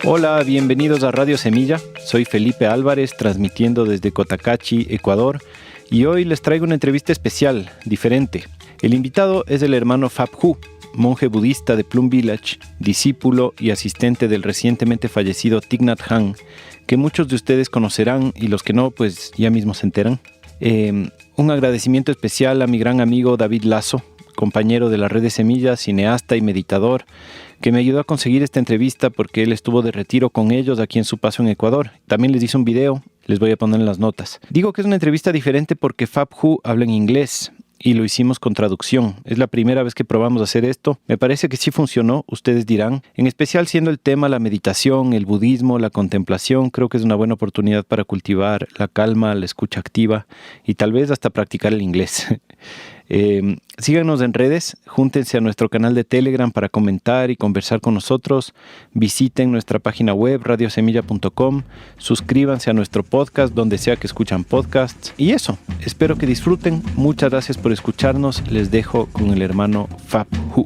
Hola, bienvenidos a Radio Semilla. Soy Felipe Álvarez, transmitiendo desde Cotacachi, Ecuador, y hoy les traigo una entrevista especial, diferente. El invitado es el hermano Phap Huu, monje budista de Plum Village, discípulo y asistente del recientemente fallecido Thich Nhat Hanh, que muchos de ustedes conocerán y los que no, pues ya mismo se enteran. Un agradecimiento especial a mi gran amigo David Lazo, compañero de la red de Semillas, cineasta y meditador, que me ayudó a conseguir esta entrevista porque él estuvo de retiro con ellos aquí en su paso en Ecuador. También les hice un video, les voy a poner en las notas. Digo que es una entrevista diferente porque Phap Huu habla en inglés y lo hicimos con traducción. Es la primera vez que probamos hacer esto. Me parece que sí funcionó, ustedes dirán. En especial siendo el tema la meditación, el budismo, la contemplación, creo que es una buena oportunidad para cultivar la calma, la escucha activa y tal vez hasta practicar el inglés. Síganos en redes, júntense a nuestro canal de Telegram para comentar y conversar con nosotros, visiten nuestra página web radiosemilla.com, suscríbanse a nuestro podcast donde sea que escuchan podcasts y eso, espero que disfruten. Muchas gracias por escucharnos, les dejo con el hermano Phap Huu.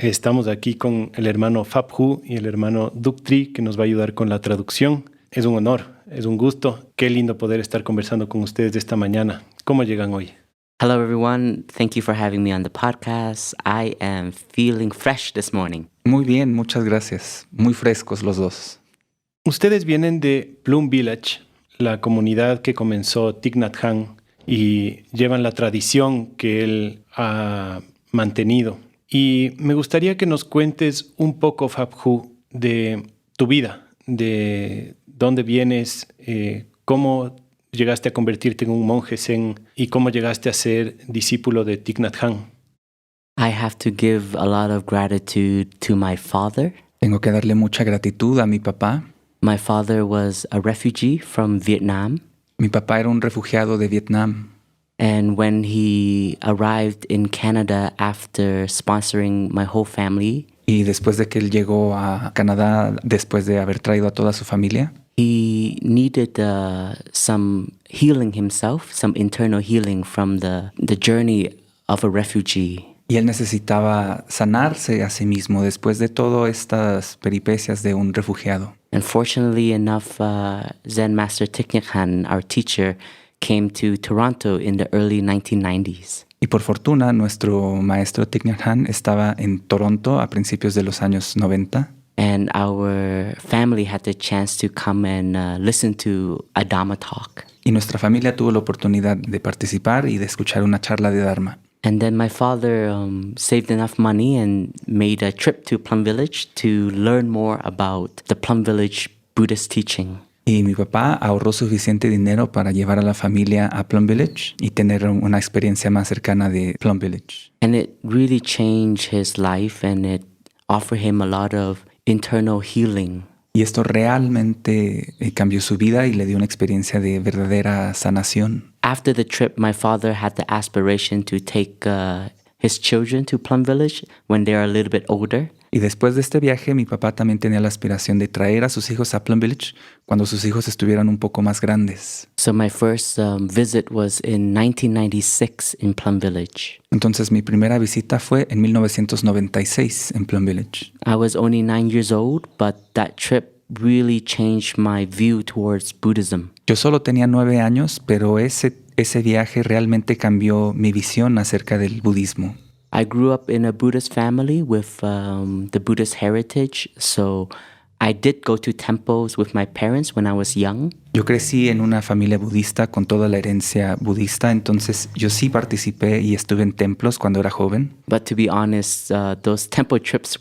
Estamos aquí con el hermano Phap Huu y el hermano Duc Tri, que nos va a ayudar con la traducción. Es un honor, es un gusto. Qué lindo poder estar conversando con ustedes esta mañana. ¿Cómo llegan hoy? Hello, everyone. Thank you for having me on the podcast. I am feeling fresh this morning. Muy bien, muchas gracias. Muy frescos los dos. Ustedes vienen de Plum Village, la comunidad que comenzó Thich Nhat Hanh, y llevan la tradición que él ha mantenido. Y me gustaría que nos cuentes un poco, Phap Huu, de tu vida, de dónde vienes, cómo llegaste a convertirte en un monje zen y cómo llegaste a ser discípulo de Thich Nhat Hanh. I have to give a lot of gratitude to my father. Tengo que darle mucha gratitud a mi papá. My father was a refugee from Vietnam. Mi papá era un refugiado de Vietnam. And when he arrived in Canada after sponsoring my whole family, Y después de que él llegó a Canadá, después de haber traído a toda su familia, he needed some healing himself, some internal healing from the journey of a refugee. y él necesitaba sanarse a sí mismo después de todas estas peripecias de un refugiado. Unfortunately enough, Zen Master Thich Nhat Hanh, our teacher, came to Toronto in the early 1990s. Y por fortuna, nuestro maestro Thich Nhat Hanh estaba en Toronto a principios de los años 90. And our family had the chance to come and listen to a Dharma talk. Y nuestra familia tuvo la oportunidad de participar y de escuchar una charla de Dharma. And then my father saved enough money and made a trip to Plum Village to learn more about the Plum Village Buddhist teaching. Y mi papá ahorró suficiente dinero para llevar a la familia a Plum Village y tener una experiencia más cercana de Plum Village. And it really changed his life and it offered him a lot of internal healing. Y esto realmente cambió su vida y le dio una experiencia de verdadera sanación. After the trip, my father had the aspiration to take his children to Plum Village when they are a little bit older. Y después de este viaje, mi papá también tenía la aspiración de traer a sus hijos a Plum Village cuando sus hijos estuvieran un poco más grandes. So my first visit was in 1996 in Plum Village. Entonces mi primera visita fue en 1996 en Plum Village. I was only 9 years old, but that trip really changed my view towards Buddhism. Yo solo tenía 9 años, pero ese viaje realmente cambió mi visión acerca del budismo. I grew up in a Buddhist family with the Buddhist heritage, so I did go to temples with my parents when I was young. Yo crecí en una familia budista con toda la herencia budista, entonces yo sí participé y estuve en templos cuando era joven. But to be honest, those temple trips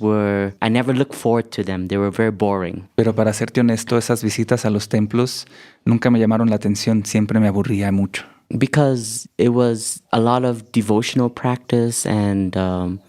I never looked forward to them. They were very boring. Pero para serte honesto, esas visitas a los templos nunca me llamaron la atención, siempre me aburría mucho. Because it was a lot of devotional practice and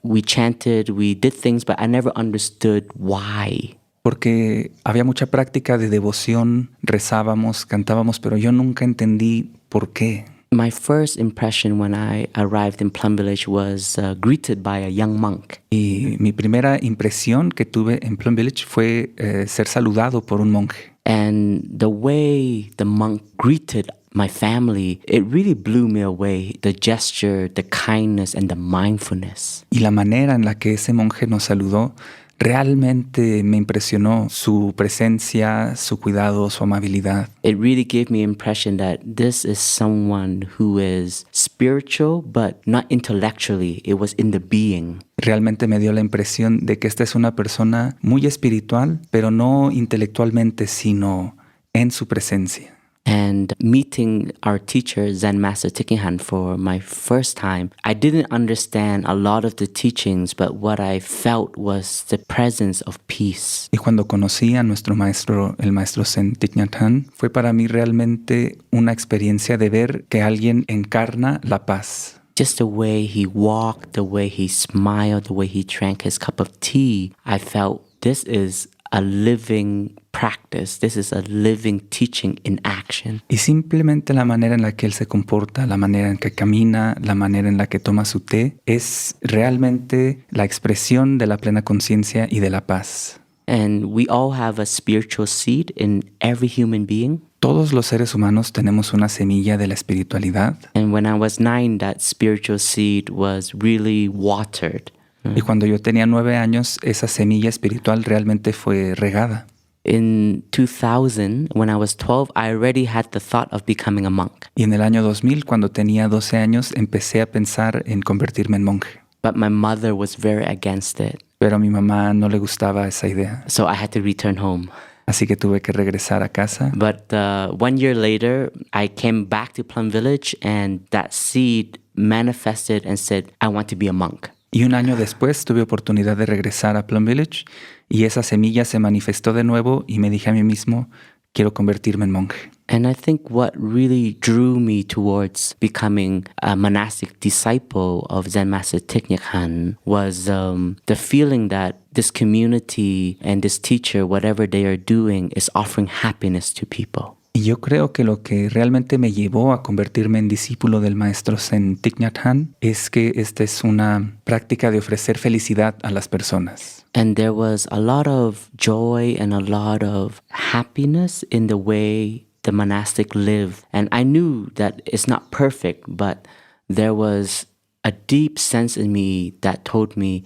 we chanted, we did things, but I never understood why. Porque había mucha práctica de devoción, rezábamos, cantábamos, pero yo nunca entendí por qué. My first impression when I arrived in Plum Village was greeted by a young monk. Y mi primera impresión que tuve en Plum Village fue ser saludado por un monje. And the way the monk greeted my family, it really blew me away. The gesture, the kindness, and the mindfulness. Y la manera en la que ese monje nos saludó realmente me impresionó, su presencia, su cuidado, su amabilidad. It really gave me impression that this is someone who is spiritual, but not intellectually. It was in the being. Realmente me dio la impresión de que esta es una persona muy espiritual, pero no intelectualmente, sino en su presencia. And meeting our teacher, Zen Master Thich Nhat Hanh, for my first time, I didn't understand a lot of the teachings, but what I felt was the presence of peace. Y cuando conocí a nuestro maestro, el maestro Zen Thich Nhat Hanh, fue para mí realmente una experiencia de ver que alguien encarna la paz. Just the way he walked, the way he smiled, the way he drank his cup of tea, I felt this is a living practice. This is a living teaching in action. Y simplemente la manera en la que él se comporta, la manera en que camina, la manera en la que toma su té, es realmente la expresión de la plena conciencia y de la paz. And we all have a spiritual seed in every human being. Todos los seres humanos tenemos una semilla de la espiritualidad. And when I was 9, that spiritual seed was really watered. Y cuando yo tenía 9 años, esa semilla espiritual realmente fue regada. In 2000, when I was 12, I already had the thought of becoming a monk. Y en el año 2000, cuando tenía 12 años, empecé a pensar en convertirme en monje. But my mother was very against it. Pero a mi mamá no le gustaba esa idea. So I had to return home. Así que tuve que regresar a casa. But 1 year later, I came back to Plum Village and that seed manifested and said, I want to be a monk. Y un año después tuve oportunidad de regresar a Plum Village y esa semilla se manifestó de nuevo y me dije a mí mismo, quiero convertirme en monje. And I think what really drew me towards becoming a monastic disciple of Zen Master Thich Nhat Hanh was the feeling that this community and this teacher, whatever they are doing, is offering happiness to people. Y yo creo que lo que realmente me llevó a convertirme en discípulo del maestro Zen Thich Nhat Hanh es que esta es una práctica de ofrecer felicidad a las personas. And there was a lot of joy and a lot of happiness in the way the monastic live. And I knew that it's not perfect, but there was a deep sense in me that told me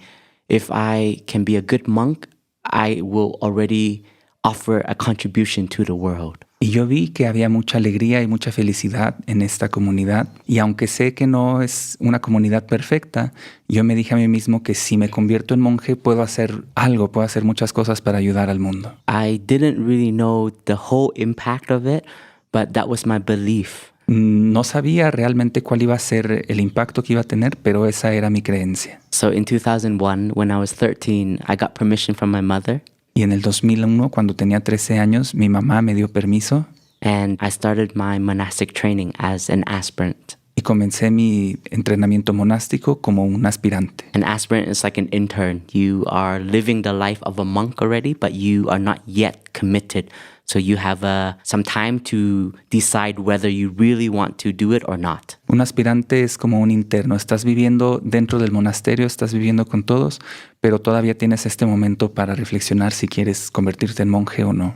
if I can be a good monk, I will already offer a contribution to the world. Y yo vi que había mucha alegría y mucha felicidad en esta comunidad. Y aunque sé que no es una comunidad perfecta, yo me dije a mí mismo que si me convierto en monje puedo hacer algo, puedo hacer muchas cosas para ayudar al mundo. I didn't really know the whole impact of it, but that was my belief. No sabía realmente cuál iba a ser el impacto que iba a tener, pero esa era mi creencia. So in 2001, when I was 13, I got permission from my mother. Y en el 2001, cuando tenía 13 años, mi mamá me dio permiso. And I started my monastic training as an aspirant. Y comencé mi entrenamiento monástico como un aspirante. An aspirant is like an intern. You are living the life of a monk already, but you are not yet committed. So you have some time to decide whether you really want to do it or not. Un aspirante es como un interno. Estás viviendo dentro del monasterio, estás viviendo con todos, pero todavía tienes este momento para reflexionar si quieres convertirte en monje o no.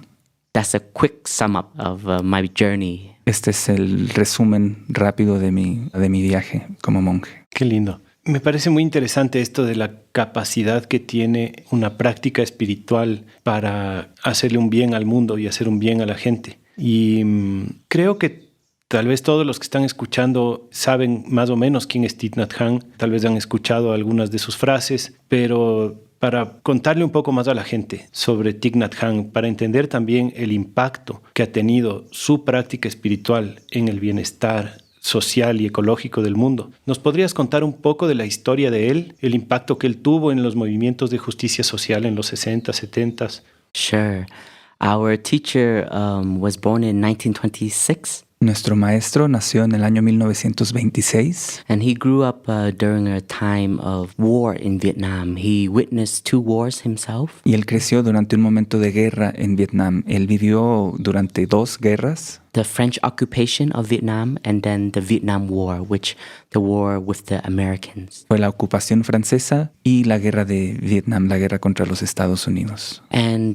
That's a quick sum up of my journey. Este es el resumen rápido de mi viaje como monje. Qué lindo. Me parece muy interesante esto de la capacidad que tiene una práctica espiritual para hacerle un bien al mundo y hacer un bien a la gente. Y creo que tal vez todos los que están escuchando saben más o menos quién es Thich Nhat Hanh. Tal vez han escuchado algunas de sus frases, pero para contarle un poco más a la gente sobre Thich Nhat Hanh, para entender también el impacto que ha tenido su práctica espiritual en el bienestar social y ecológico del mundo. ¿Nos podrías contar un poco de la historia de él, el impacto que él tuvo en los movimientos de justicia social en los 60, 70? Sure. Our teacher was born in 1926. Nuestro maestro nació en el año 1926. And he grew up during a time of war in Vietnam. He witnessed 2 wars himself. Y él creció durante un momento de guerra en Vietnam. Él vivió durante 2 guerras. The French occupation of Vietnam and then the Vietnam War, which the war with the Americans. Fue la ocupación francesa y la guerra de Vietnam, la guerra contra los Estados Unidos. And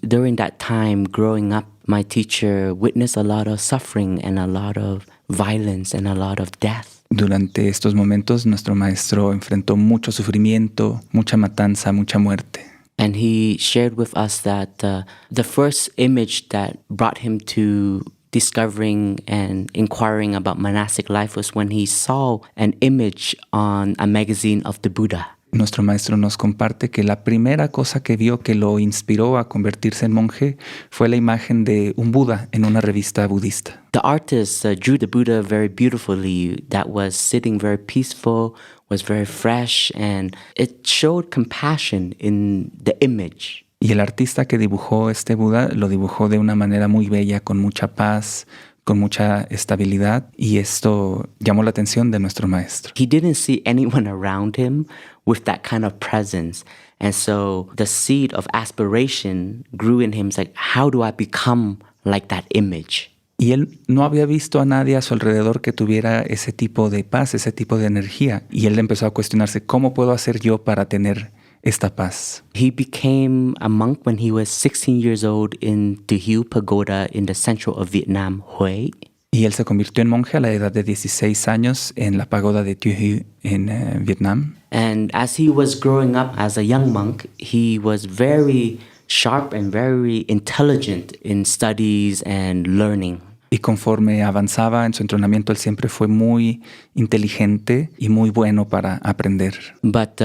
during that time, growing up, my teacher witnessed a lot of suffering and a lot of violence and a lot of death. Durante estos momentos, nuestro maestro enfrentó mucho sufrimiento, mucha matanza, mucha muerte. And he shared with us that the first image that brought him to discovering and inquiring about monastic life was when he saw an image on a magazine of the Buddha. Nuestro maestro nos comparte que la primera cosa que vio que lo inspiró a convertirse en monje fue la imagen de un Buda en una revista budista. The artist drew the Buddha very beautifully, that was sitting very peaceful, was very fresh, and it showed compassion in the image. Y el artista que dibujó este Buda lo dibujó de una manera muy bella, con mucha paz, con mucha estabilidad, y esto llamó la atención de nuestro maestro. He didn't see anyone around him with that kind of presence. And so the seed of aspiration grew in him. It's like, how do I become like that image? Y él no había visto a nadie a su alrededor que tuviera ese tipo de paz, ese tipo de energía. Y él empezó a cuestionarse, ¿cómo puedo hacer yo para tener esta paz? He became a monk when he was 16 years old in Thich Hưu Pagoda in the central of Vietnam, Hue. Y él se convirtió en monje a la edad de 16 años en la pagoda de Thich Hưu en Vietnam. And as he was growing up as a young monk, he was very sharp and very intelligent in studies and learning. Y conforme avanzaba en su entrenamiento, él siempre fue muy inteligente y muy bueno para aprender. But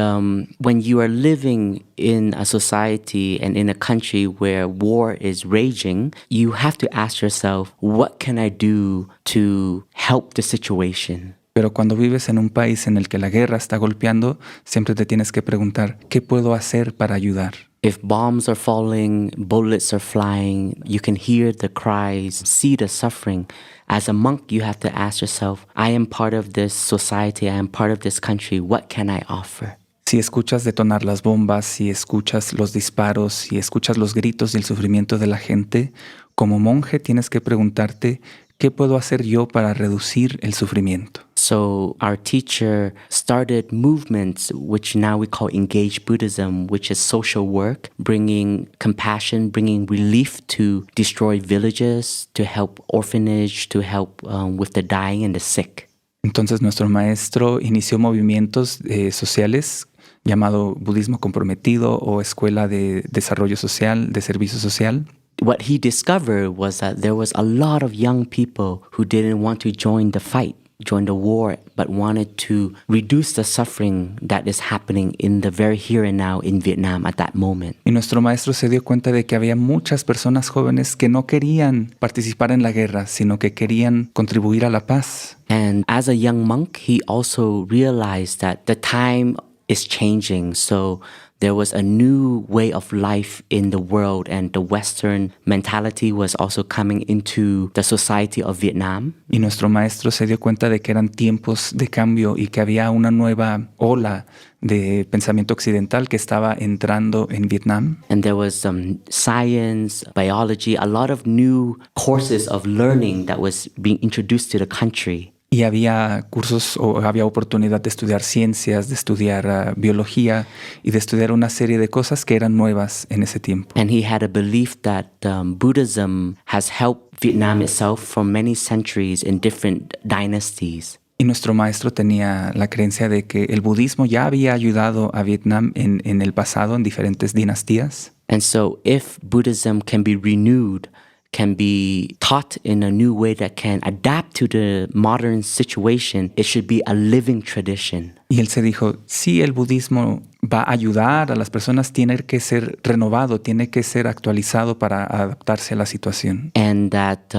when you are living in a society and in a country where war is raging, you have to ask yourself, what can I do to help the situation? Pero cuando vives en un país en el que la guerra está golpeando, siempre te tienes que preguntar, ¿qué puedo hacer para ayudar? If bombs are falling, bullets are flying, you can hear the cries, see the suffering. As a monk, you have to ask yourself, I am part of this society, I am part of this country, what can I offer? Si escuchas detonar las bombas, si escuchas los disparos, si escuchas los gritos y el sufrimiento de la gente, como monje tienes que preguntarte, ¿qué puedo hacer yo para reducir el sufrimiento? So our teacher started movements which now we call engaged Buddhism, which is social work, bringing compassion, bringing relief to destroyed villages, to help orphanage, to help with the dying and the sick. Entonces nuestro maestro inició movimientos sociales llamado Budismo Comprometido o Escuela de Desarrollo Social, de Servicio Social. What he discovered was that there was a lot of young people who didn't want to join the fight, join the war, but wanted to reduce the suffering that is happening in the very here and now in Vietnam at that moment. Y nuestro maestro se dio cuenta de que había muchas personas jóvenes que no querían participar en la guerra, sino que querían contribuir a la paz. And as a young monk, he also realized that the time is changing. So there was a new way of life in the world, and the Western mentality was also coming into the society of Vietnam. Y nuestro maestro se dio cuenta de que eran tiempos de cambio y que había una nueva ola de pensamiento occidental que estaba entrando en Vietnam. And there was science, biology, a lot of new courses of learning that was being introduced to the country. Y había cursos o había oportunidad de estudiar ciencias, de estudiar biología y de estudiar una serie de cosas que eran nuevas en ese tiempo. And he had a belief that Buddhism has helped Vietnam itself for many centuries in different dynasties. Y nuestro maestro tenía la creencia de que el budismo ya había ayudado a Vietnam en el pasado, en diferentes dinastías. And so if Buddhism can be renewed, can be taught in a new way that can adapt to the modern situation, it should be a living tradition. Y él se dijo, si el budismo va a ayudar a las personas, tiene que ser renovado, tiene que ser actualizado para adaptarse a la situación. And that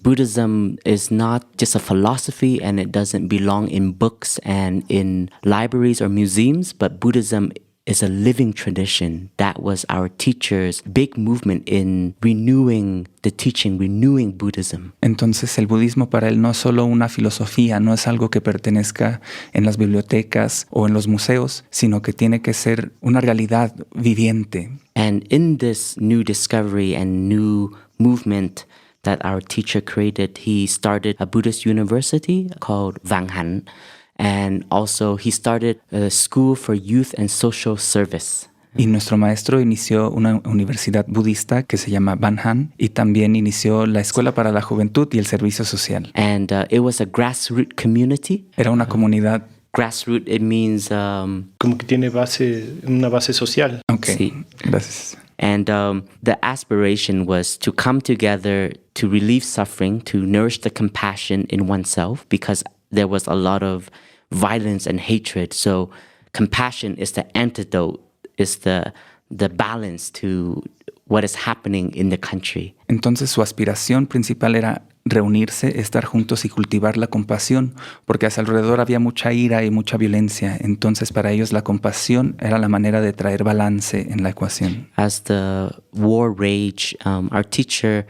Buddhism is not just a philosophy and it doesn't belong in books and in libraries or museums, but Buddhism is a living tradition. That was our teacher's big movement in renewing the teaching, renewing Buddhism. Entonces el budismo para él no es solo una filosofía, no es algo que pertenezca en las bibliotecas o en los museos, sino que tiene que ser una realidad viviente. And in this new discovery and new movement that our teacher created, he started a Buddhist university called Vang Han. And also he started a school for youth and social service. Y nuestro maestro inició una universidad budista que se llama Ban Han y también inició la Escuela para la Juventud y el Servicio Social. And it was a grassroots community. Era una comunidad. Grassroots, it means... Como que tiene una base social. Ok, Sí. gracias. And the aspiration was to come together to relieve suffering, to nourish the compassion in oneself, because there was a lot of violence and hatred. So compassion is the antidote, is the balance to what is happening in the country. Entonces su aspiración principal era reunirse, estar juntos y cultivar la compasión, porque a su alrededor había mucha ira y mucha violencia. Entonces para ellos la compasión era la manera de traer balance en la ecuación. As the war raged, our teacher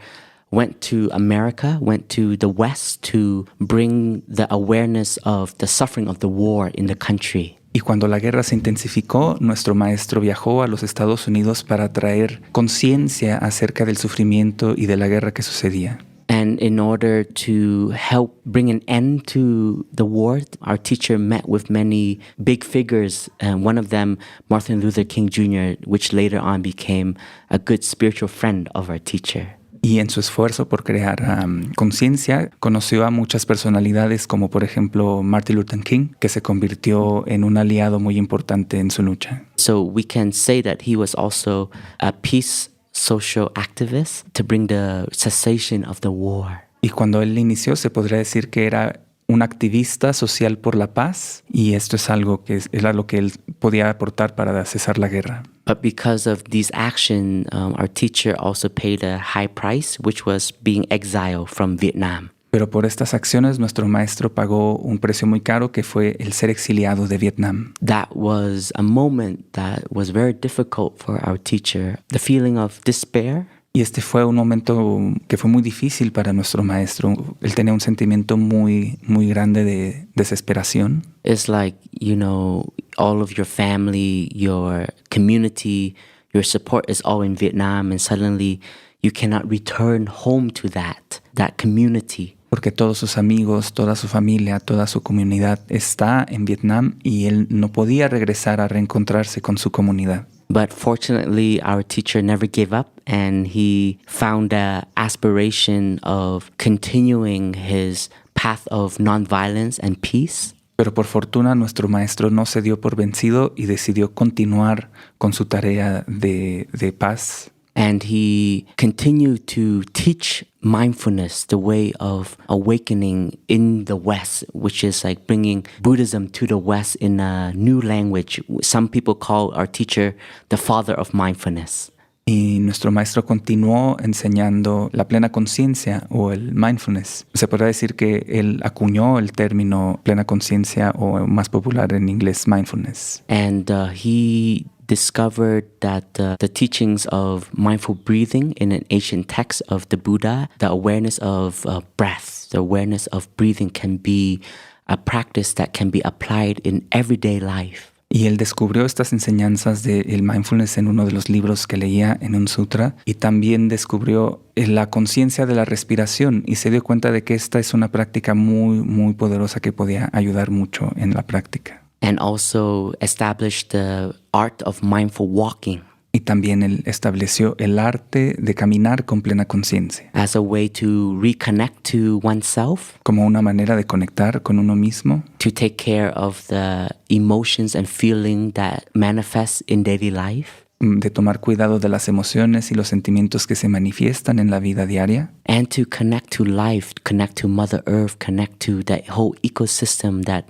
went to America, went to the West to bring the awareness of the suffering of the war in the country. Y cuando la guerra se intensificó, nuestro maestro viajó a los Estados Unidos para traer conciencia acerca del sufrimiento y de la guerra que sucedía. And in order to help bring an end to the war, our teacher met with many big figures, and one of them, Martin Luther King Jr., which later on became a good spiritual friend of our teacher. Y en su esfuerzo por crear conciencia, conoció a muchas personalidades como por ejemplo Martin Luther King, que se convirtió en un aliado muy importante en su lucha. So we can say that he was also a peace social activist to bring the cessation of the war. Y cuando él inició, se podría decir que era un activista social por la paz, y esto es algo que era lo que él podía aportar para cesar la guerra. But because of these actions, our teacher also paid a high price, which was being exiled from Vietnam. Pero por estas acciones, nuestro maestro pagó un precio muy caro, que fue el ser exiliado de Vietnam. That was a moment that was very difficult for our teacher. The feeling of despair. Y este fue un momento que fue muy difícil para nuestro maestro. Él tenía un sentimiento muy, muy grande de desesperación. It's like, you know, all of your family, your community, your support is all in Vietnam, and suddenly you cannot return home to that community. Porque todos sus amigos, toda su familia, toda su comunidad está en Vietnam, y él no podía regresar a reencontrarse con su comunidad. But fortunately, our teacher never gave up, and he found the aspiration of continuing his path of nonviolence and peace. Pero por fortuna, nuestro maestro no se dio por vencido y decidió continuar con su tarea de paz. And he continued to teach mindfulness, the way of awakening in the West, which is like bringing Buddhism to the West in a new language. Some people call our teacher the father of mindfulness. Y nuestro maestro continuó enseñando la plena conciencia o el mindfulness. Se podría decir que él acuñó el término plena conciencia, o más popular en inglés, mindfulness. And he discovered that the teachings of mindful breathing in an ancient text of the Buddha, the awareness of breath, the awareness of breathing can be a practice that can be applied in everyday life. Y él descubrió estas enseñanzas del mindfulness en uno de los libros que leía en un sutra, y también descubrió la conciencia de la respiración, y se dio cuenta de que esta es una práctica muy, muy poderosa que podía ayudar mucho en la práctica. And also established the art of mindful walking. Y también él estableció el arte de caminar con plena conciencia, As a way to reconnect to oneself, como una manera de conectar con uno mismo, to take care of the emotions and feeling that manifest in daily life, de tomar cuidado de las emociones y los sentimientos que se manifiestan en la vida diaria, and to connect to life, connect to Mother Earth, connect to that whole ecosystem that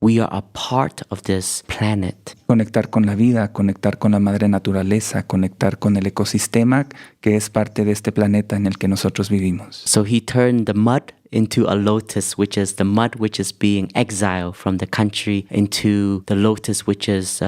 we are a part of this planet. conectar con la vida, conectar con la madre naturaleza, conectar con el ecosistema que es parte de este planeta en el que nosotros vivimos. So he turned the mud into a lotus, which is the mud which is being exiled from the country, into the lotus which is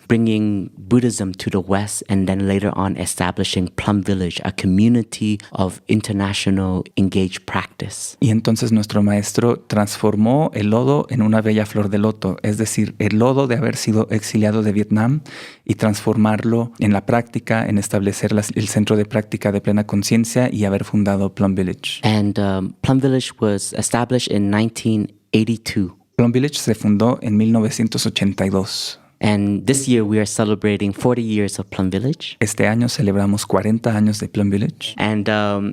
bringing Buddhism to the West, and then later on establishing Plum Village, a community of international engaged practice. Y entonces nuestro maestro transformó el lodo en una bella flor de loto, es decir, el lodo de haber sido exiliado de Vietnam, y transformarlo en la práctica, en establecer el centro de práctica de plena conciencia y haber fundado Plum Village. And Plum Village was established in 1982. Plum Village se fundó en 1982. And this year we are celebrating 40 years of Plum Village. Este año celebramos 40 años de Plum Village. And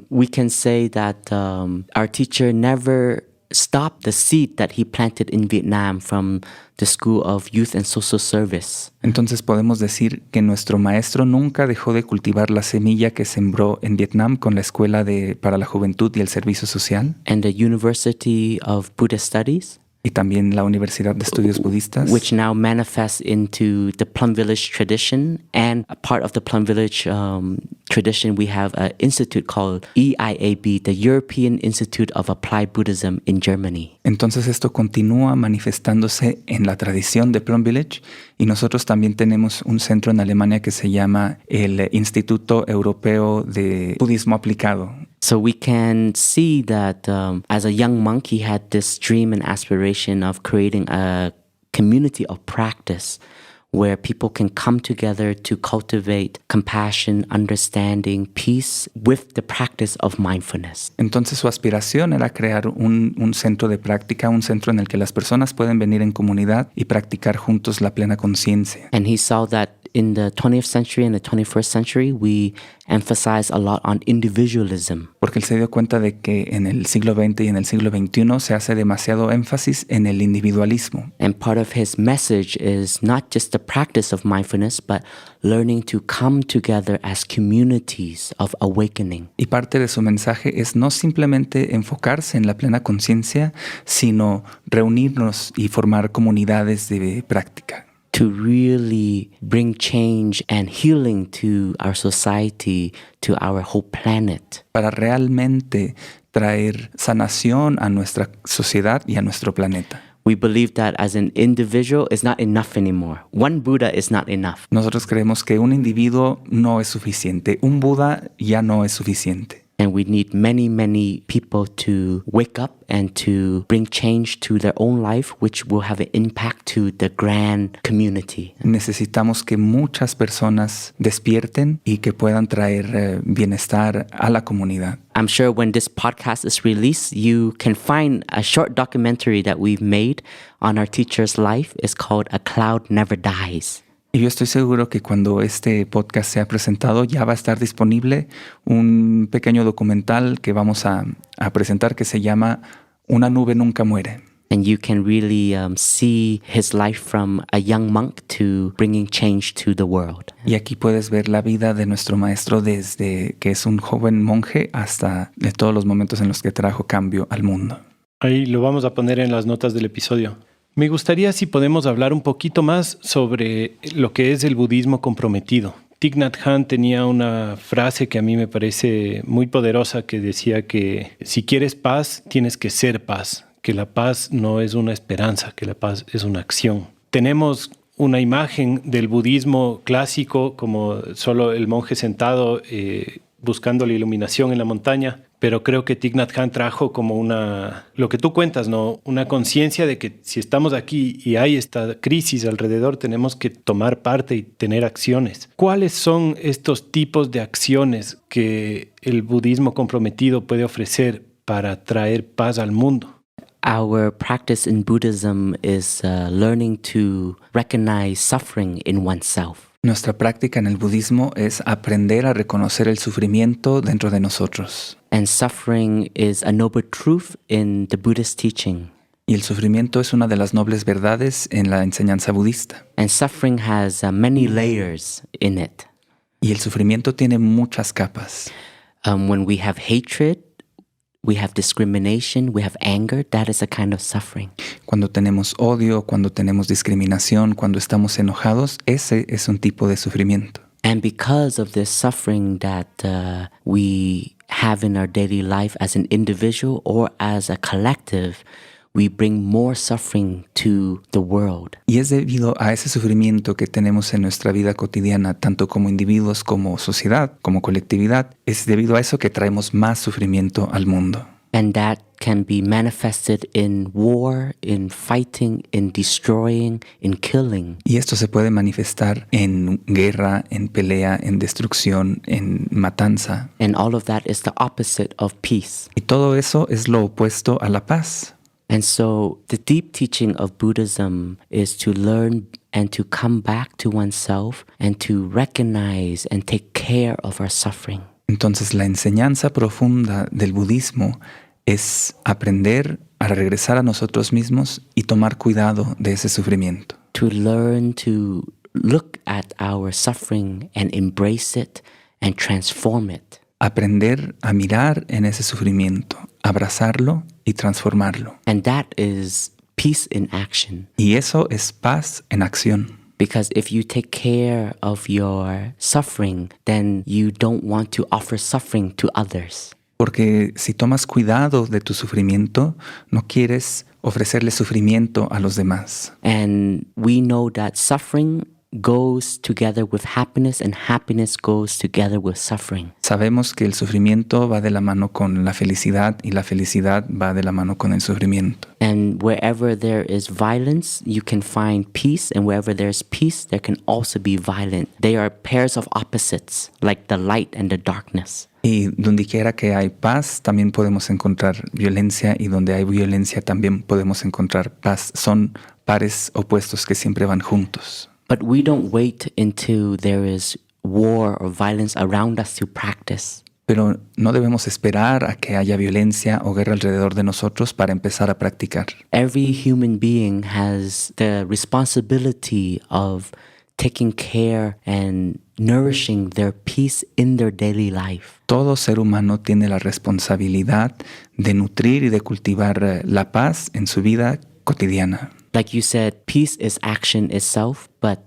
we can say that our teacher never stopped the seed that he planted in Vietnam from the School of Youth and Social Service. Entonces podemos decir que nuestro maestro nunca dejó de cultivar la semilla que sembró en Vietnam con la Escuela para la Juventud y el Servicio Social. And the University of Buddhist Studies. Y también la Universidad de Estudios Budistas, which now manifests into the Plum Village tradition. And a part of the Plum Village tradition, we have an institute called EIAB, the European Institute of Applied Buddhism in Germany. Entonces esto continúa manifestándose en la tradición de Plum Village, y nosotros también tenemos un centro en Alemania que se llama el Instituto Europeo de Budismo Aplicado. So we can see that as a young monk, he had this dream and aspiration of creating a community of practice where people can come together to cultivate compassion, understanding, peace with the practice of mindfulness. Entonces su aspiración era crear un centro de práctica, un centro en el que las personas pueden venir en comunidad y practicar juntos la plena conciencia. And he saw that in the 20th century and the 21st century, we emphasize a lot on individualism. Porque él se dio cuenta de que en el siglo XX y en el siglo XXI se hace demasiado énfasis en el individualismo. And part of his message is not just the practice of mindfulness, but learning to come together as communities of awakening. Y parte de su mensaje es no simplemente enfocarse en la plena conciencia, sino reunirnos y formar comunidades de práctica. To really bring change and healing to our society, to our whole planet. Para realmente traer sanación a nuestra sociedad y a nuestro planeta. We believe that as an individual is not enough anymore. One Buddha is not enough. Nosotros creemos que un individuo no es suficiente. Un Buda ya no es suficiente. And we need many, many people to wake up and to bring change to their own life, which will have an impact to the grand community. Necesitamos que muchas personas despierten y que puedan traer bienestar a la comunidad. I'm sure when this podcast is released, you can find a short documentary that we've made on our teacher's life. It's called A Cloud Never Dies. Y yo estoy seguro que cuando este podcast sea presentado ya va a estar disponible un pequeño documental que vamos a presentar que se llama Una nube nunca muere. And you can really see his life from a young monk to bringing change to the world. Y aquí puedes ver la vida de nuestro maestro desde que es un joven monje hasta de todos los momentos en los que trajo cambio al mundo. Ahí lo vamos a poner en las notas del episodio. Me gustaría si podemos hablar un poquito más sobre lo que es el budismo comprometido. Thich Nhat Hanh tenía una frase que a mí me parece muy poderosa que decía que si quieres paz, tienes que ser paz, que la paz no es una esperanza, que la paz es una acción. Tenemos una imagen del budismo clásico como solo el monje sentado buscando la iluminación en la montaña, pero creo que Thich Nhat Hanh trajo como lo que tú cuentas, ¿no? Una conciencia de que si estamos aquí y hay esta crisis alrededor, tenemos que tomar parte y tener acciones. ¿Cuáles son estos tipos de acciones que el budismo comprometido puede ofrecer para traer paz al mundo? Our practice in Buddhism is learning to recognize suffering in oneself. Nuestra práctica en el budismo es aprender a reconocer el sufrimiento dentro de nosotros. And suffering is a noble truth in the Buddhist teaching. Y el sufrimiento es una de las nobles verdades en la enseñanza budista. And suffering has many layers in it. Y el sufrimiento tiene muchas capas. When we have hatred, we have discrimination, we have anger, that is a kind of suffering. Cuando tenemos odio, cuando tenemos discriminación, cuando estamos enojados, ese es un tipo de sufrimiento. And because of this suffering that we have in our daily life as an individual or as a collective, we bring more suffering to the world. Y es debido a ese sufrimiento que tenemos en nuestra vida cotidiana, tanto como individuos, como sociedad, como colectividad, es debido a eso que traemos más sufrimiento al mundo. And that can be manifested in war, in fighting, in destroying, in killing. Y esto se puede manifestar en guerra, en pelea, en destrucción, en matanza. And all of that is the opposite of peace. Y todo eso es lo opuesto a la paz. And so the deep teaching of Buddhism is to learn and to come back to oneself and to recognize and take care of our suffering. Entonces la enseñanza profunda del budismo es aprender a regresar a nosotros mismos y tomar cuidado de ese sufrimiento. To learn to look at our suffering and embrace it and transform it. Aprender a mirar en ese sufrimiento, abrazarlo y transformarlo. And that is peace in action. Y eso es paz en acción. Because if you take care of your suffering, then you don't want to offer suffering to others. Porque si tomas cuidado de tu sufrimiento, no quieres ofrecerle sufrimiento a los demás. And we know that suffering goes together with happiness and happiness goes together with suffering. Sabemos que el sufrimiento va de la mano con la felicidad y la felicidad va de la mano con el sufrimiento. And wherever there is violence, you can find peace, and wherever there's peace, there can also be violence. They are pairs of opposites, like the light and the darkness. Y donde quiera que hay paz, también podemos encontrar violencia, y donde hay violencia también podemos encontrar paz. Son pares opuestos que siempre van juntos. But we don't wait until there is war or violence around us to practice. Pero no debemos esperar a que haya violencia o guerra alrededor de nosotros para empezar a practicar. Every human being has the responsibility of taking care and nourishing their peace in their daily life. Todo ser humano tiene la responsabilidad de nutrir y de cultivar la paz en su vida cotidiana. Like you said, peace is action itself, but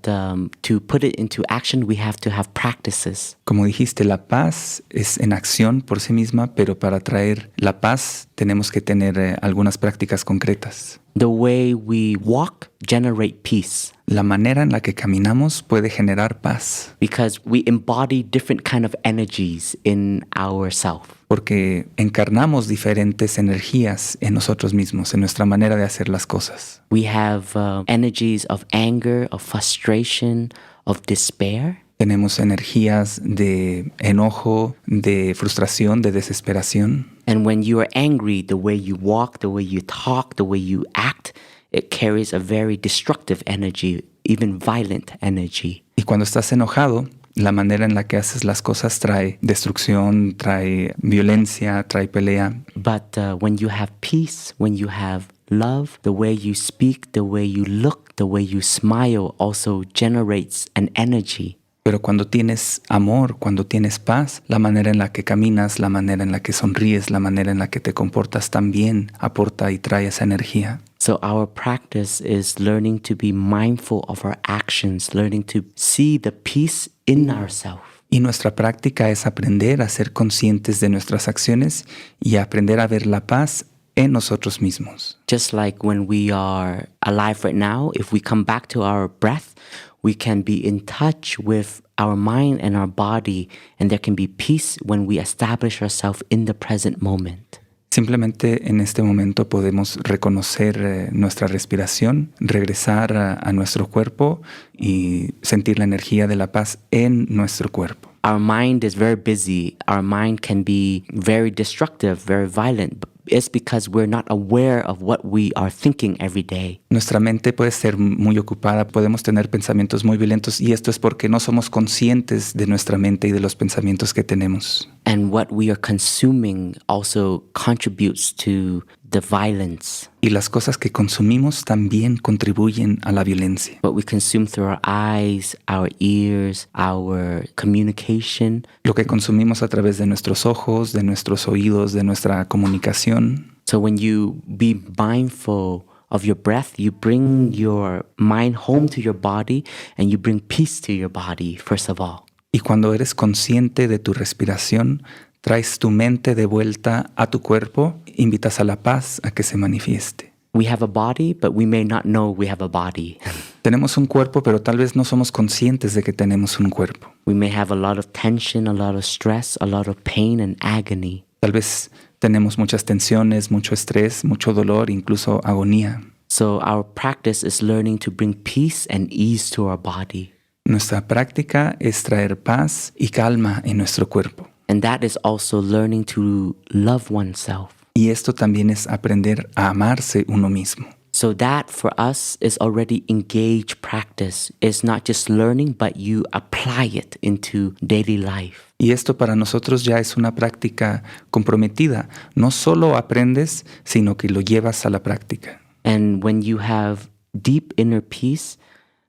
to put it into action, we have to have practices. Como dijiste, la paz es en acción por sí misma, pero para traer la paz tenemos que tener algunas prácticas concretas. The way we walk generate peace. La manera en la que caminamos puede generar paz. Because we embody different kind of energies in ourself. Porque encarnamos diferentes energías en nosotros mismos, en nuestra manera de hacer las cosas. We have energies of anger, of frustration, of despair. Tenemos energías de enojo, de frustración, de desesperación. And when you are angry, the way you walk, the way you talk, the way you act, it carries a very destructive energy, even violent energy. Y cuando estás enojado, la manera en la que haces las cosas trae destrucción, trae violencia, trae pelea. But when you have peace, when you have love, the way you speak, the way you look, the way you smile also generates an energy. Pero cuando tienes amor, cuando tienes paz, la manera en la que caminas, la manera en la que sonríes, la manera en la que te comportas también aporta y trae esa energía. So our practice is learning to be mindful of our actions, learning to see the peace in ourselves. Y nuestra práctica es aprender a ser conscientes de nuestras acciones y aprender a ver la paz en nosotros mismos. Just like when we are alive right now, if we come back to our breath, we can be in touch with our mind and our body, and there can be peace when we establish ourselves in the present moment. Simplemente en este momento podemos reconocer nuestra respiración, regresar a nuestro cuerpo y sentir la energía de la paz en nuestro cuerpo. Our mind is very busy. Our mind can be very destructive, very violent. It's because we're not aware of what we are thinking every day. Nuestra mente puede ser muy ocupada, podemos tener pensamientos muy violentos, y esto es porque no somos conscientes de nuestra mente y de los pensamientos que tenemos. And what we are consuming also contributes to the violence. Y las cosas que consumimos también contribuyen a la violencia. What we consume through our eyes, our ears, our communication. Lo que consumimos a través de nuestros ojos, de nuestros oídos, de nuestra comunicación. So when you be mindful of your breath, you bring your mind home to your body and you bring peace to your body, first of all. Y cuando eres consciente de tu respiración, traes tu mente de vuelta a tu cuerpo, invitas a la paz a que se manifieste. We have a body, but we may not know we have a body. Tenemos un cuerpo, pero tal vez no somos conscientes de que tenemos un cuerpo. We may have a lot of tension, a lot of stress, a lot of pain and agony. Tal vez tenemos muchas tensiones, mucho estrés, mucho dolor, incluso agonía. So our practice is learning to bring peace and ease to our body. Nuestra práctica es traer paz y calma en nuestro cuerpo. And that is also learning to love oneself. Y esto también es aprender a amarse uno mismo. So that for us is already engaged practice. It's not just learning, but you apply it into daily life. Y esto para nosotros ya es una práctica comprometida. No solo aprendes, sino que lo llevas a la práctica. And when you have deep inner peace,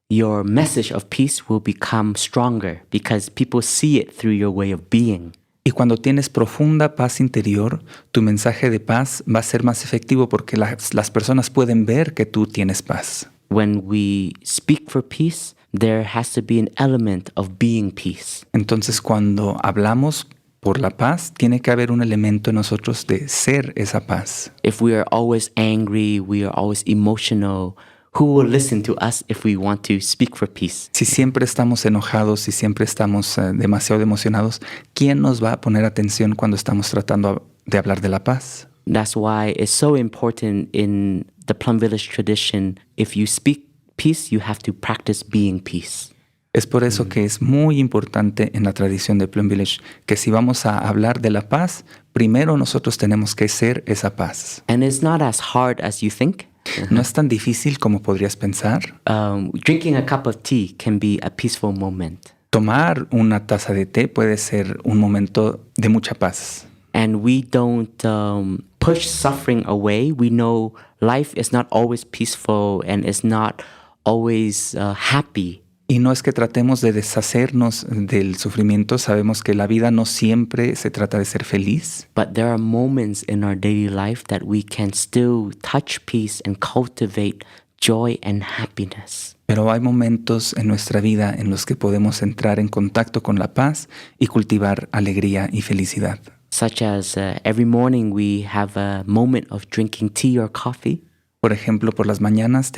your message of peace will become stronger because people see it through your way of being. Y cuando tienes profunda paz interior, tu mensaje de paz va a ser más efectivo porque las personas pueden ver que tú tienes paz. When we speak for peace, there has to be an element of being peace. Entonces, cuando hablamos por la paz, tiene que haber un elemento en nosotros de ser esa paz. If we are always angry, we are always emotional, who will listen to us if we want to speak for peace? Si siempre estamos enojados, si siempre estamos demasiado emocionados, ¿quién nos va a poner atención cuando estamos tratando de hablar de la paz? That's why it's so important in the Plum Village tradition. If you speak peace, you have to practice being peace. Es por eso que es muy importante en la tradición de Plum Village que si vamos a hablar de la paz, primero nosotros tenemos que ser esa paz. And it's not as hard as you think. No es tan difícil como podrías pensar. Drinking a cup of tea can be a peaceful moment. Tomar una taza de té puede ser un momento de mucha paz. And we don't push suffering away. We know life is not always peaceful and is not always happy. Y no es que tratemos de deshacernos del sufrimiento, sabemos que la vida no siempre se trata de ser feliz. But there are moments in our daily life that we can still touch peace and cultivate joy and happiness. Pero hay momentos en nuestra vida en los que podemos entrar en contacto con la paz y cultivar alegría y felicidad. Such as every morning we have a moment of drinking tea or coffee. Por ejemplo, por las mañanas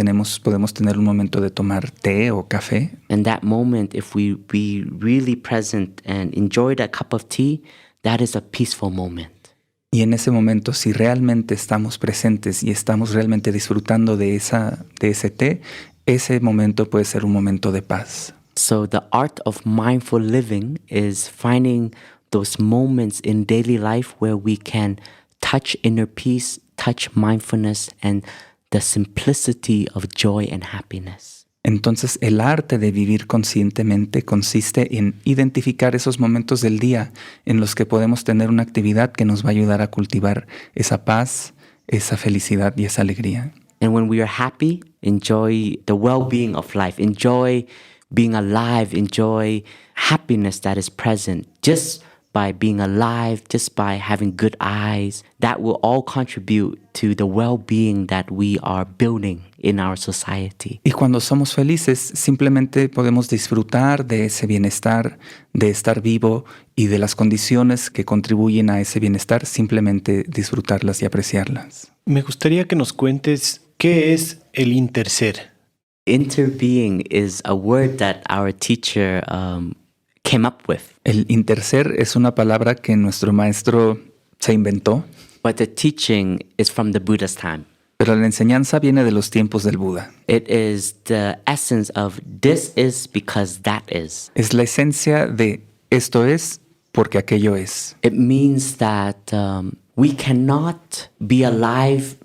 podemos tener un momento de tomar té o café. And that moment, if we be really present and enjoy that cup of tea, that is a peaceful moment. Y en ese momento, si realmente estamos presentes y estamos realmente disfrutando de ese té, ese momento puede ser un momento de paz. So the art of mindful living is finding those moments in daily life where we can touch inner peace, touch mindfulness, and the simplicity of joy and happiness. Entonces, el arte de vivir conscientemente consiste en identificar esos momentos del día en los que podemos tener una actividad que nos va a ayudar a cultivar esa paz, esa felicidad y esa alegría. And when we are happy, enjoy the well-being of life, enjoy being alive, enjoy happiness that is present. Just by being alive, just by having good eyes, that will all contribute to the well-being that we are building in our society. Y cuando somos felices, simplemente podemos disfrutar de ese bienestar, de estar vivo y de las condiciones que contribuyen a ese bienestar, simplemente disfrutarlas y apreciarlas. Me gustaría que nos cuentes qué es el interser. Interbeing is a word that our teacher came up with. El interser es una palabra que nuestro maestro se inventó. But the teaching is from the Buddha's time. Pero la enseñanza viene de los tiempos del Buda. It is the essence of this is because that is. Es la esencia de esto es porque aquello es. It means that we cannot be alive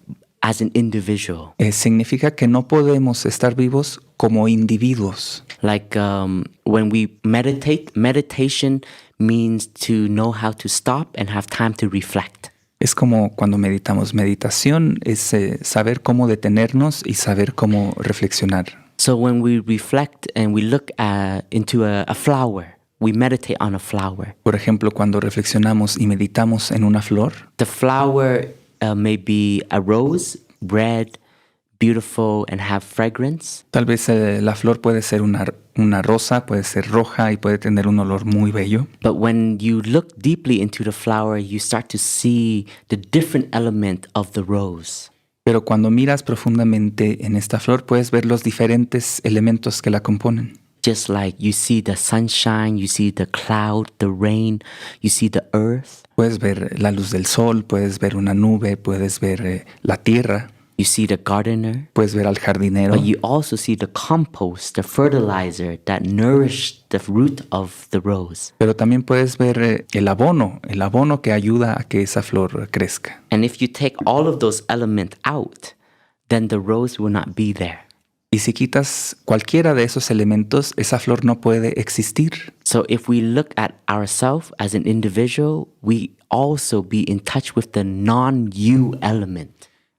as an individual. Significa que no podemos estar vivos como individuos. Like when we meditate, meditation means to know how to stop and have time to reflect. Es como cuando meditamos. Meditación es saber cómo detenernos y saber cómo reflexionar. So when we reflect and we look into a flower, we meditate on a flower. Por ejemplo, cuando reflexionamos y meditamos en una flor. The flower may be a rose, red, beautiful, and have fragrance. Tal vez la flor puede ser una rosa, puede ser roja y puede tener un olor muy bello. But when you look deeply into the flower, you start to see the different element of the rose. Pero cuando miras profundamente en esta flor, puedes ver los diferentes elementos que la componen. Just like you see the sunshine, you see the cloud, the rain, you see the earth. Puedes ver la luz del sol, puedes ver una nube, puedes ver la tierra. You see the gardener. Puedes ver al jardinero. But you also see the compost, the fertilizer that nourished the root of the rose. Pero también puedes ver el abono que ayuda a que esa flor crezca. And if you take all of those elements out, then the rose will not be there. Y si quitas cualquiera de esos elementos, esa flor no puede existir. So if we look at ourselves as an individual, we also be in touch with the non-you element.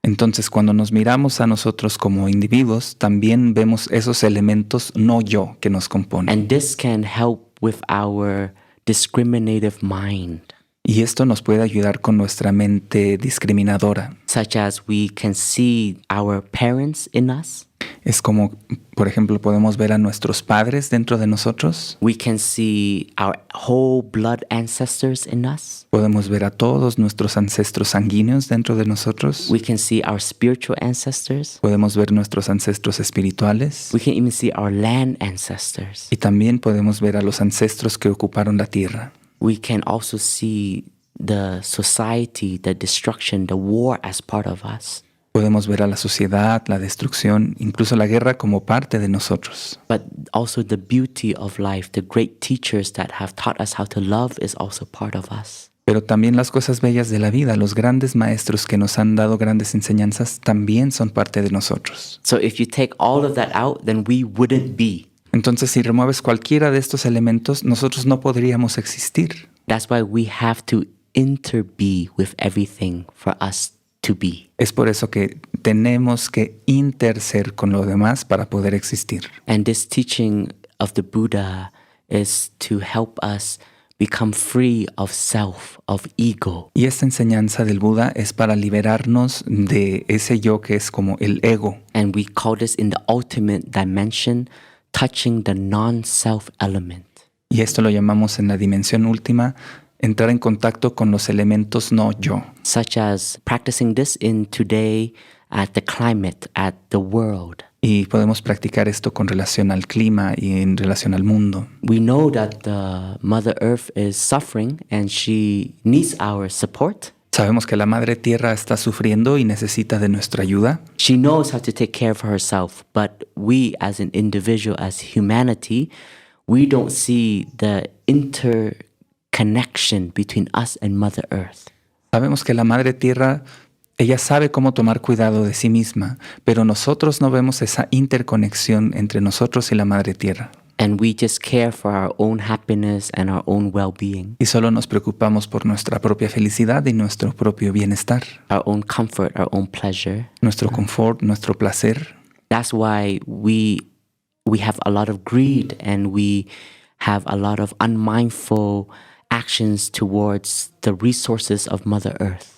Entonces, cuando nos miramos a nosotros como individuos, también vemos esos elementos no yo que nos componen. And this can help with our discriminative mind. Y esto nos puede ayudar con nuestra mente discriminadora. Such as we can see our parents in us. Es como, por ejemplo, podemos ver a nuestros padres dentro de nosotros. We can see our whole blood ancestors in us. Podemos ver a todos nuestros ancestros sanguíneos dentro de nosotros. We can see our spiritual ancestors. Podemos ver nuestros ancestros espirituales. We can even see our land ancestors. Y también podemos ver a los ancestros que ocuparon la tierra. We can also see the society, the destruction, the war as part of us. Podemos ver a la sociedad, la destrucción, incluso la guerra como parte de nosotros. But also the beauty of life, the great teachers that have taught us how to love is also part of us. Pero también las cosas bellas de la vida, los grandes maestros que nos han dado grandes enseñanzas, también son parte de nosotros. So if you take all of that out, then we wouldn't be. Entonces, si remueves cualquiera de estos elementos, nosotros no podríamos existir. That's why we have to interbe with everything for us to be. Es por eso que tenemos que interser con lo demás para poder existir. And this teaching of the Buddha is to help us become free of self, of ego. Y esta enseñanza del Buda es para liberarnos de ese yo que es como el ego. And we call this in the ultimate dimension, touching the non-self element. Y esto lo llamamos en la dimensión última, entrar en contacto con los elementos no yo. Such as practicing this in today at the climate, at the world. Y podemos practicar esto con relación al clima y en relación al mundo. We know that the Mother Earth is suffering and she needs our support. Sabemos que la Madre Tierra está sufriendo y necesita de nuestra ayuda. She knows how to take care of herself, but we as an individual, as humanity, we don't see the interconnection between us and Mother Earth. Sabemos que la Madre Tierra, ella sabe cómo tomar cuidado de sí misma, pero nosotros no vemos esa interconexión entre nosotros y la Madre Tierra. And we just care for our own happiness and our own well-being. Y solo nos preocupamos por nuestra propia felicidad y nuestro propio bienestar. Our own comfort, our own pleasure. Nuestro confort, nuestro placer. That's why we have a lot of greed and we have a lot of unmindful actions towards the resources of Mother Earth.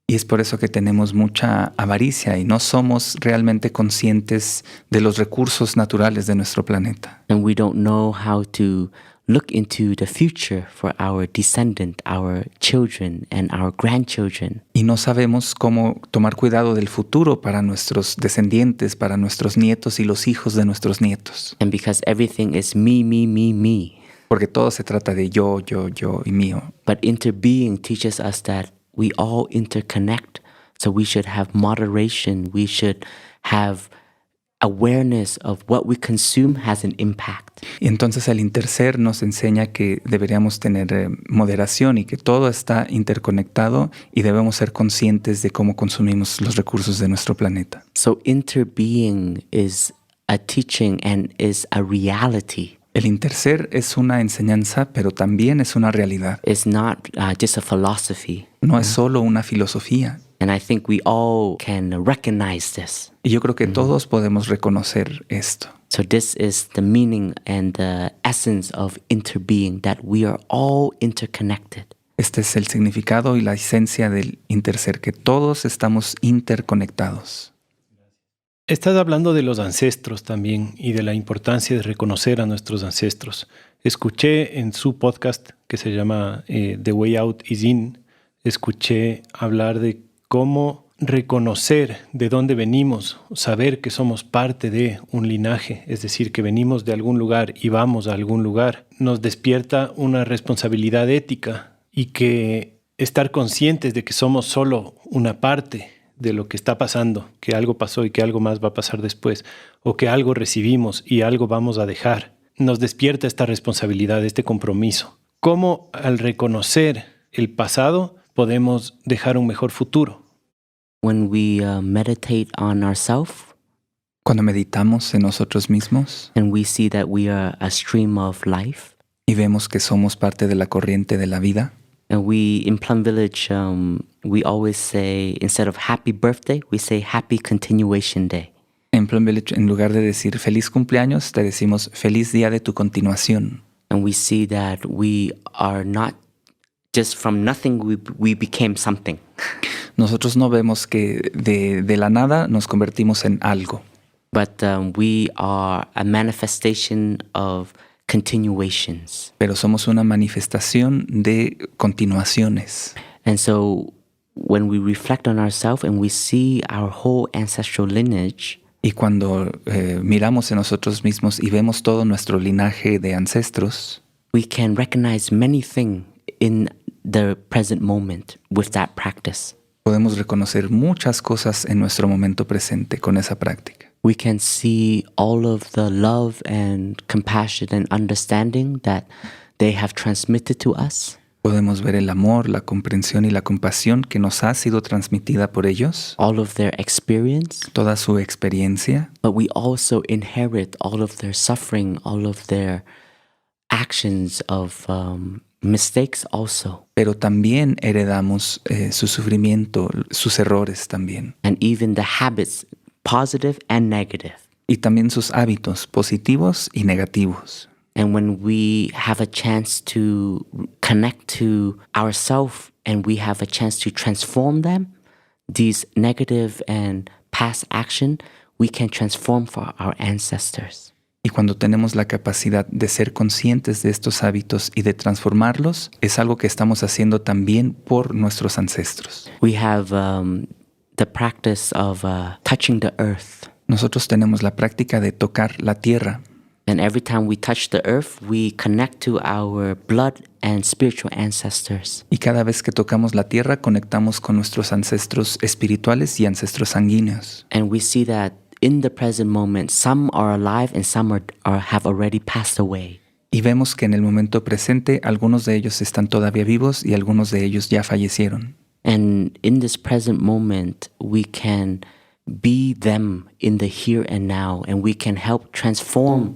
Y es por eso que tenemos mucha avaricia y no somos realmente conscientes de los recursos naturales de nuestro planeta. And we don't know how to look into the future for our descendant, our children and our grandchildren. Y no sabemos cómo tomar cuidado del futuro para nuestros descendientes, para nuestros nietos y los hijos de nuestros nietos. And because everything is me, me, me, me. Porque todo se trata de yo y mío. But interbeing teaches us that we all interconnect, so we should have moderation. We should have awareness of what we consume has an impact. Y entonces el interser nos enseña que deberíamos tener moderación y que todo está interconectado y debemos ser conscientes de cómo consumimos los recursos de nuestro planeta. So interbeing is a teaching and is a reality. El interser es una enseñanza, pero también es una realidad. It's not just a philosophy. No es solo una filosofía. And I think we all can recognize this. Y yo creo que todos podemos reconocer esto. So this is the meaning and the essence of interbeing, that we are all interconnected. Este es el significado y la esencia del interser, que todos estamos interconectados. Estás hablando de los ancestros también y de la importancia de reconocer a nuestros ancestros. Escuché en su podcast que se llama The Way Out is In, escuché hablar de cómo reconocer de dónde venimos, saber que somos parte de un linaje, es decir, que venimos de algún lugar y vamos a algún lugar, nos despierta una responsabilidad ética y que estar conscientes de que somos solo una parte de lo que está pasando, que algo pasó y que algo más va a pasar después, o que algo recibimos y algo vamos a dejar, nos despierta esta responsabilidad, este compromiso. ¿Cómo al reconocer el pasado podemos dejar un mejor futuro? When we meditate on ourselves Cuando meditamos en nosotros mismos and we see that we are a stream of life. y vemos que somos parte de la corriente de la vida. And we, in Plum Village, we always say, instead of happy birthday, we say happy continuation day. En Plum Village, en lugar de decir feliz cumpleaños, te decimos feliz día de tu continuación. And we see that we are not just from nothing, we became something. Nosotros no vemos que de la nada nos convertimos en algo, But we are a manifestation of continuations. pero somos una manifestación de continuaciones. And so when we reflect on ourselves and we see our whole ancestral lineage, Y cuando miramos en nosotros mismos y vemos todo nuestro linaje de ancestros, we can recognize many things in the present moment with that practice. podemos reconocer muchas cosas en nuestro momento presente con esa práctica. We can see all of the love and compassion and understanding that they have transmitted to us. Podemos ver el amor, la comprensión y la compasión que nos ha sido transmitida por ellos, All of their experience, toda su experiencia, but we also inherit all of their suffering, all of their actions of mistakes also, pero también heredamos su sufrimiento, sus errores también, and even the habits, positive and negative. y también sus hábitos positivos y negativos. And when we have a chance to connect to ourselves and we have a chance to transform them, these negative and past action, we can transform for our ancestors. Y cuando tenemos la capacidad de ser conscientes de estos hábitos y de transformarlos, es algo que estamos haciendo también por nuestros ancestros. We have the practice of touching the earth. Nosotros tenemos la práctica de tocar la tierra. And every time we touch the earth, we connect to our blood and spiritual ancestors. Y cada vez que tocamos la tierra, conectamos con nuestros ancestros espirituales y ancestros sanguíneos. And we see that in the present moment, some are alive and some have already passed away. Y vemos que en el momento presente, algunos de ellos están todavía vivos y algunos de ellos ya fallecieron. And in this present moment, we can be them in the here and now, and we can help transform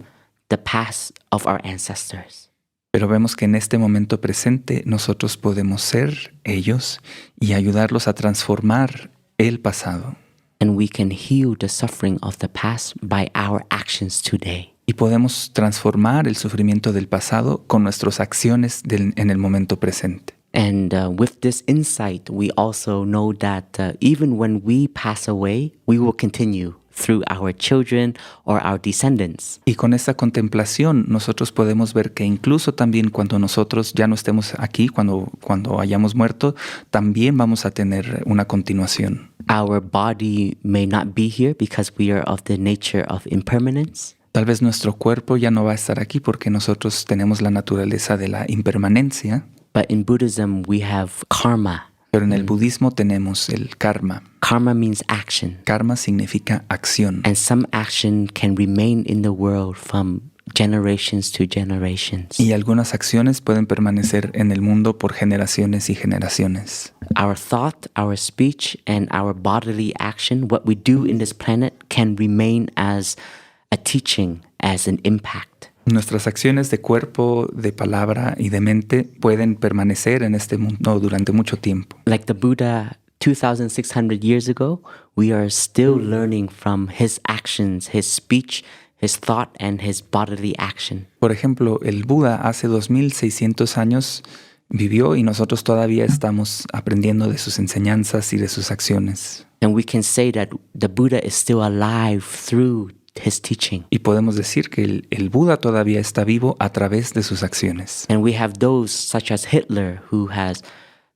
the past of our ancestors. Pero vemos que en este momento presente nosotros podemos ser ellos y ayudarlos a transformar el pasado. And we can heal the suffering of the past by our actions today. Y podemos transformar el sufrimiento del pasado con nuestras acciones en el momento presente. And with this insight, we also know that even when we pass away, we will continue through our children or our descendants. Y con esta contemplación nosotros podemos ver que incluso también cuando nosotros ya no estemos aquí, cuando hayamos muerto, también vamos a tener una continuación. Our body may not be here because we are of the nature of impermanence. Tal vez nuestro cuerpo ya no va a estar aquí porque nosotros tenemos la naturaleza de la impermanencia, But in Buddhism, we have karma. pero en el budismo tenemos el karma. Karma means action. Karma significa acción. And some action can remain in the world from generations to generations. Y algunas acciones pueden permanecer en el mundo por generaciones y generaciones. Our thought, our speech, and our bodily action, what we do in this planet, can remain as a teaching, as an impact. Nuestras acciones de cuerpo, de palabra y de mente pueden permanecer en este mundo durante mucho tiempo. Like the Buddha 2,600 years ago, we are still learning from his actions, his speech, his thought, and his bodily action. Por ejemplo, el Buda hace 2600 años vivió y nosotros todavía estamos aprendiendo de sus enseñanzas y de sus acciones. And we can say that the Buddha is still alive through his teaching. Y podemos decir que el Buda todavía está vivo a través de sus acciones. And we have those such as Hitler, who has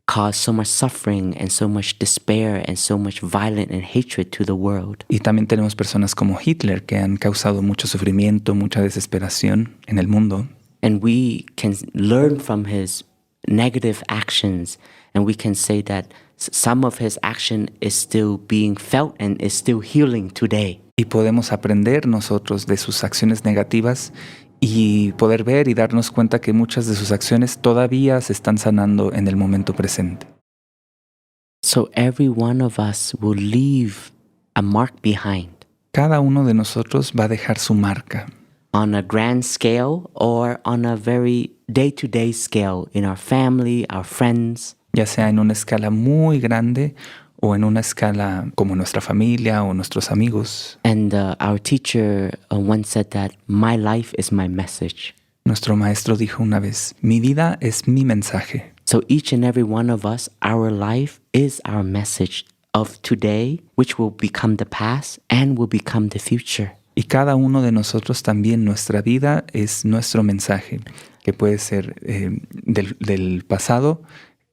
caused so much suffering and so much despair and so much violence and hatred to the world. Y también tenemos personas como Hitler que han causado mucho sufrimiento, mucha desesperación en el mundo. And we can learn from his negative actions, and we can say that some of his action is still being felt and is still healing today. Y podemos aprender nosotros de sus acciones negativas y poder ver y darnos cuenta que muchas de sus acciones todavía se están sanando en el momento presente. So every one of us will leave a mark behind Cada uno de nosotros va a dejar su marca, on a grand scale or on a very day-to-day scale in our family, our friends. ya sea en una escala muy grande o en una escala como nuestra familia o nuestros amigos. And our teacher once said that my life is my message. Nuestro maestro dijo una vez, mi vida es mi mensaje. So each and every one of us, our life is our message of today, which will become the past and will become the future. Y cada uno de nosotros también, nuestra vida es nuestro mensaje, que puede ser del pasado,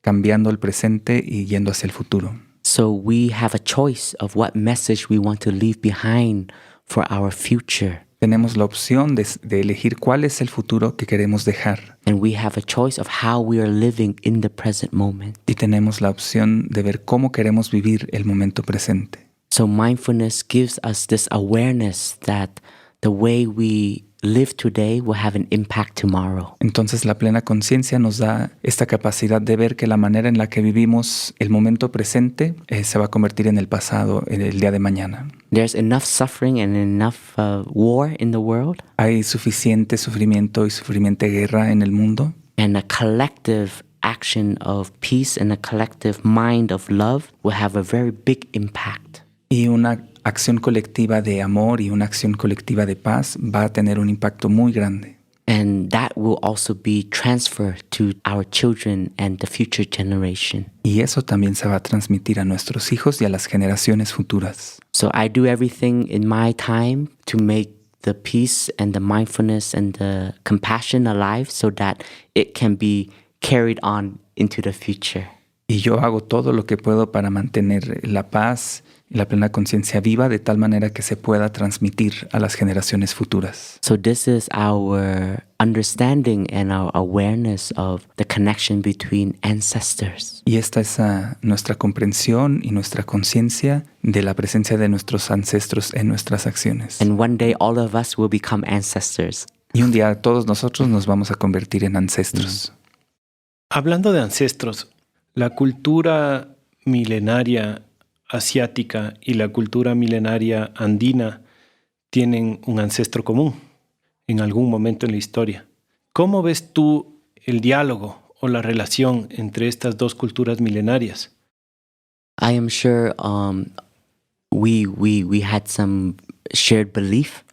cambiando el presente y yendo hacia el futuro. So we have a choice of what message we want to leave behind for our future. Tenemos la opción de elegir cuál es el futuro que queremos dejar. And we have a choice of how we are living in the present moment. Y tenemos la opción de ver cómo queremos vivir el momento presente. So mindfulness gives us this awareness that the way we live today will have an impact tomorrow. Entonces la plena conciencia nos da esta capacidad de ver que la manera en la que vivimos el momento presente se va a convertir en el pasado, en el día de mañana. There's enough suffering and enough war in the world. Hay suficiente sufrimiento y suficiente guerra en el mundo. And a collective action of peace and a collective mind of love will have a very big impact. Y una acción colectiva de amor y una acción colectiva de paz va a tener un impacto muy grande. And that will also be transferred to our children and the future generation. Y eso también se va a transmitir a nuestros hijos y a las generaciones futuras. So I do everything in my time to make the peace and the mindfulness and the compassion alive so that it can be carried on into the future. Y yo hago todo lo que puedo para mantener la paz y la plena conciencia viva de tal manera que se pueda transmitir a las generaciones futuras. So this is our understanding and our awareness of the connection between ancestors. Y esta es nuestra comprensión y nuestra conciencia de la presencia de nuestros ancestros en nuestras acciones. And one day all of us will become ancestors. Y un día todos nosotros nos vamos a convertir en ancestros. Hablando de ancestros, la cultura milenaria asiática y la cultura milenaria andina tienen un ancestro común en algún momento en la historia. ¿Cómo ves tú el diálogo o la relación entre estas dos culturas milenarias? I am sure we had some shared belief.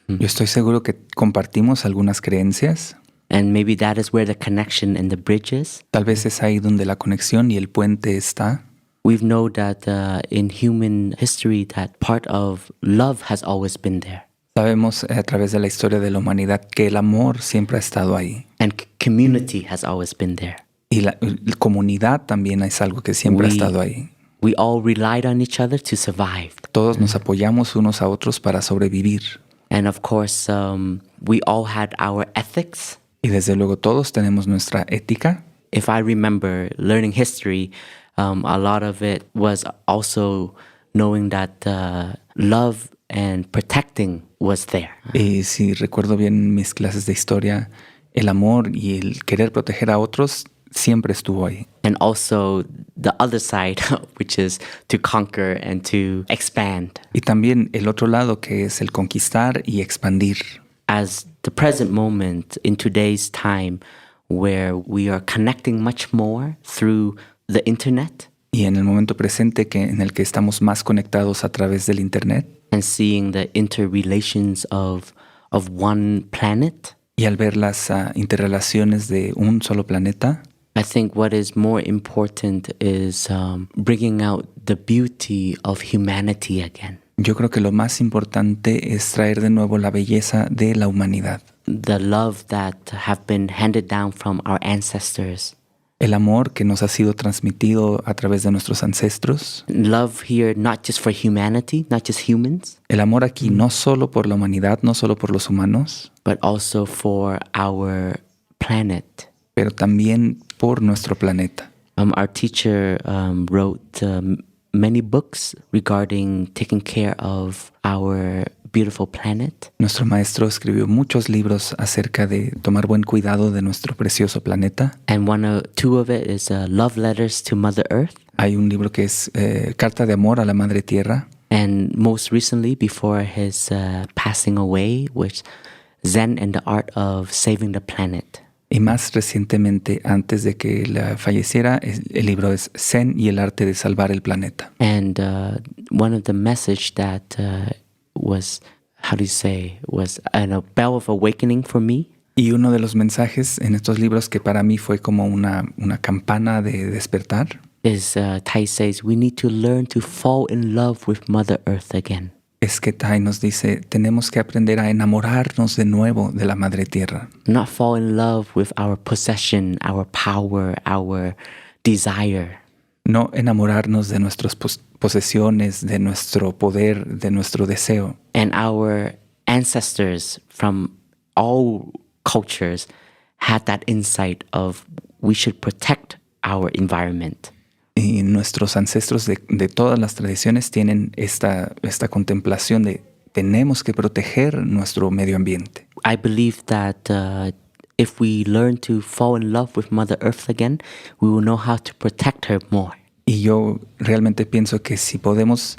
Yo estoy seguro que compartimos algunas creencias. And maybe that is where the connection and the bridge is. Tal vez es ahí donde la conexión y el puente está. We've known that in human history that part of love has always been there. Sabemos a través de la historia de la humanidad que el amor siempre ha estado ahí. And community has always been there. Y la comunidad también es algo que siempre ha estado ahí. We all relied on each other to survive. Todos nos apoyamos unos a otros para sobrevivir. And of course, we all had our ethics. Y desde luego todos tenemos nuestra ética. If I remember learning history, a lot of it was also knowing that love and protecting was there. Y si recuerdo bien mis clases de historia, el amor y el querer proteger a otros siempre estuvo ahí. And also the other side, which is to conquer and to expand. Y también el otro lado, que es el conquistar y expandir. As the present moment in today's time where we are connecting much more through the internet. Y en el momento presente en el que estamos más conectados a través del internet. And seeing the interrelations of one planet. Y al ver las interrelaciones de un solo planeta. I think what is more important is bringing out the beauty of humanity again. Yo creo que lo más importante es traer de nuevo la belleza de la humanidad. The love that have been handed down from our ancestors. El amor que nos ha sido transmitido a través de nuestros ancestros. Love here not just for humanity, not just humans. El amor aquí no solo por la humanidad, no solo por los humanos. But also for our planet. Pero también por nuestro planeta. Our teacher wrote many books regarding taking care of our beautiful planet. Nuestro maestro escribió muchos libros acerca de tomar buen cuidado de nuestro precioso planeta. And two of it is Love Letters to Mother Earth. Hay un libro que es Carta de Amor a la Madre Tierra. And most recently, before his passing away, which Zen and the Art of Saving the Planet. Y más recientemente, antes de que ella falleciera, el libro es Zen y el arte de salvar el planeta. And one of the message that was, was a bell of awakening for me. Y uno de los mensajes en estos libros que para mí fue como una campana de despertar is Thich says, we need to learn to fall in love with Mother Earth again. Es que Thich nos dice, tenemos que aprender a enamorarnos de nuevo de la Madre Tierra. Not fall in love with our possession, our power, our desire. No enamorarnos de nuestras posesiones, de nuestro poder, de nuestro deseo. And our ancestors from all cultures had that insight of we should protect our environment. Y nuestros ancestros de todas las tradiciones tienen esta contemplación de tenemos que proteger nuestro medio ambiente. I believe that if we learn to fall in love with Mother Earth again, we will know how to protect her more. Y yo realmente pienso que si podemos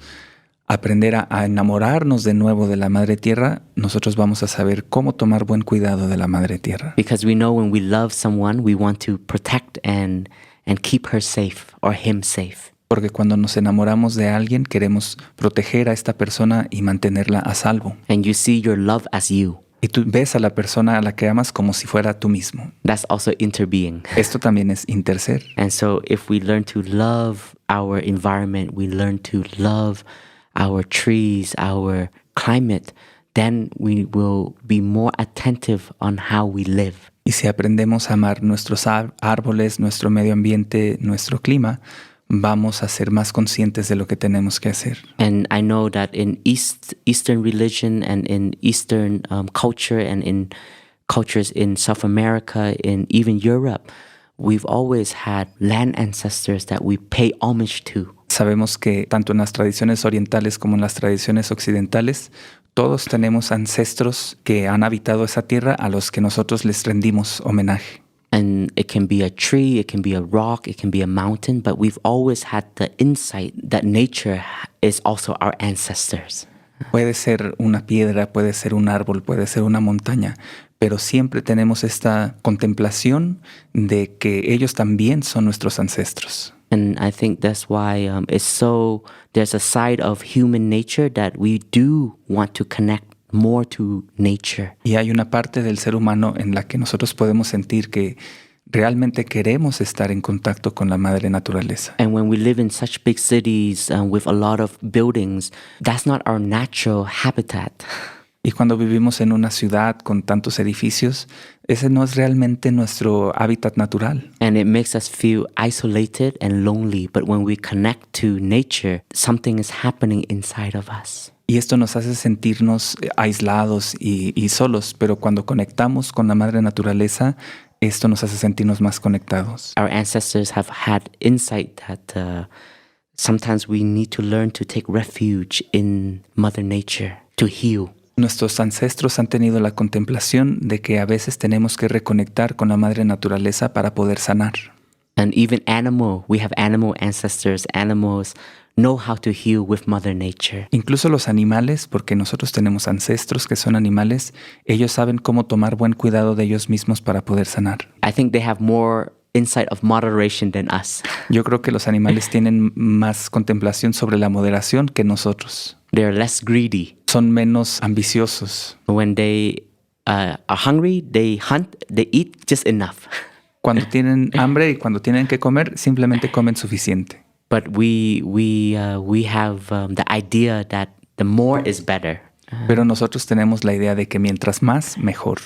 aprender a enamorarnos de nuevo de la Madre Tierra, nosotros vamos a saber cómo tomar buen cuidado de la Madre Tierra. Because we know when we love someone, we want to protect and keep her safe or him safe. Porque cuando nos enamoramos de alguien, queremos proteger a esta persona y mantenerla a salvo. And you see your love as you. Y tú ves a la persona a la que amas como si fuera tú mismo. That's also interbeing. Esto también es interser. And so if we learn to love our environment, we learn to love our trees, our climate, then we will be more attentive on how we live. Y si aprendemos a amar nuestros árboles, nuestro medio ambiente, nuestro clima, vamos a ser más conscientes de lo que tenemos que hacer. And I know that in Eastern religion and in Eastern culture and in cultures in South America and even Europe, we've always had land ancestors that we pay homage to. Sabemos que tanto en las tradiciones orientales como en las tradiciones occidentales, todos tenemos ancestros que han habitado esa tierra a los que nosotros les rendimos homenaje. And it can be a tree, it can be a rock, it can be a mountain, but we've always had the insight that nature is also our ancestors. Puede ser una piedra, puede ser un árbol, puede ser una montaña, pero siempre tenemos esta contemplación de que ellos también son nuestros ancestros. And I think that's why there's a side of human nature that we do want to connect more to nature. Y hay una parte del ser humano en la que nosotros podemos sentir que realmente queremos estar en contacto con la madre naturaleza. And when we live in such big cities with a lot of buildings, that's not our natural habitat. Y cuando vivimos en una ciudad con tantos edificios, ese no es realmente nuestro hábitat natural. And it makes us feel isolated and lonely. But when we connect to nature, something is happening inside of us. Y esto nos hace sentirnos aislados y solos, pero cuando conectamos con la madre naturaleza, esto nos hace sentirnos más conectados. Our ancestors have had insight that sometimes we need to learn to take refuge in Mother Nature to heal. Nuestros ancestros han tenido la contemplación de que a veces tenemos que reconectar con la madre naturaleza para poder sanar. And even we have animal ancestors. Animals know how to heal with Mother Nature. Incluso los animales, porque nosotros tenemos ancestros que son animales, ellos saben cómo tomar buen cuidado de ellos mismos para poder sanar. I think they have more insight of moderation than us. Yo creo que los animales tienen más contemplación sobre la moderación que nosotros. They're less greedy. Son menos ambiciosos. When they are hungry, they hunt, they eat just enough. Cuando tienen hambre y cuando tienen que comer, simplemente comen suficiente. But we have the idea that the more is better. Pero nosotros tenemos la idea de que mientras más, mejor.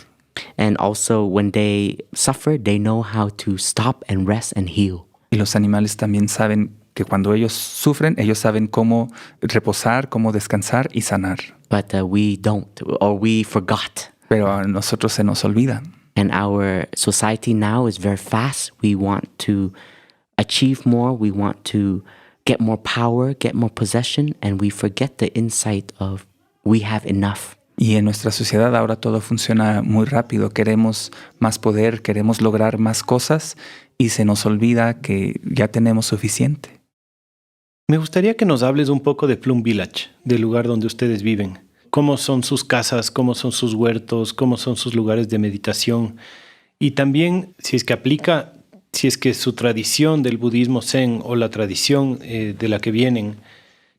And also when they suffer, they know how to stop and rest and heal. Y los animales también saben que cuando ellos sufren, ellos saben cómo reposar, cómo descansar y sanar. But we don't, or we forgot. Pero a nosotros se nos olvida. And our society now is very fast. We want to achieve more. We want to get more power, get more possession, and we forget the insight of we have enough. Y en nuestra sociedad ahora todo funciona muy rápido. Queremos más poder, queremos lograr más cosas y se nos olvida que ya tenemos suficiente. Me gustaría que nos hables un poco de Plum Village, del lugar donde ustedes viven. ¿Cómo son sus casas? ¿Cómo son sus huertos? ¿Cómo son sus lugares de meditación? Y también, si es que aplica, si es que su tradición del budismo zen o la tradición de la que vienen,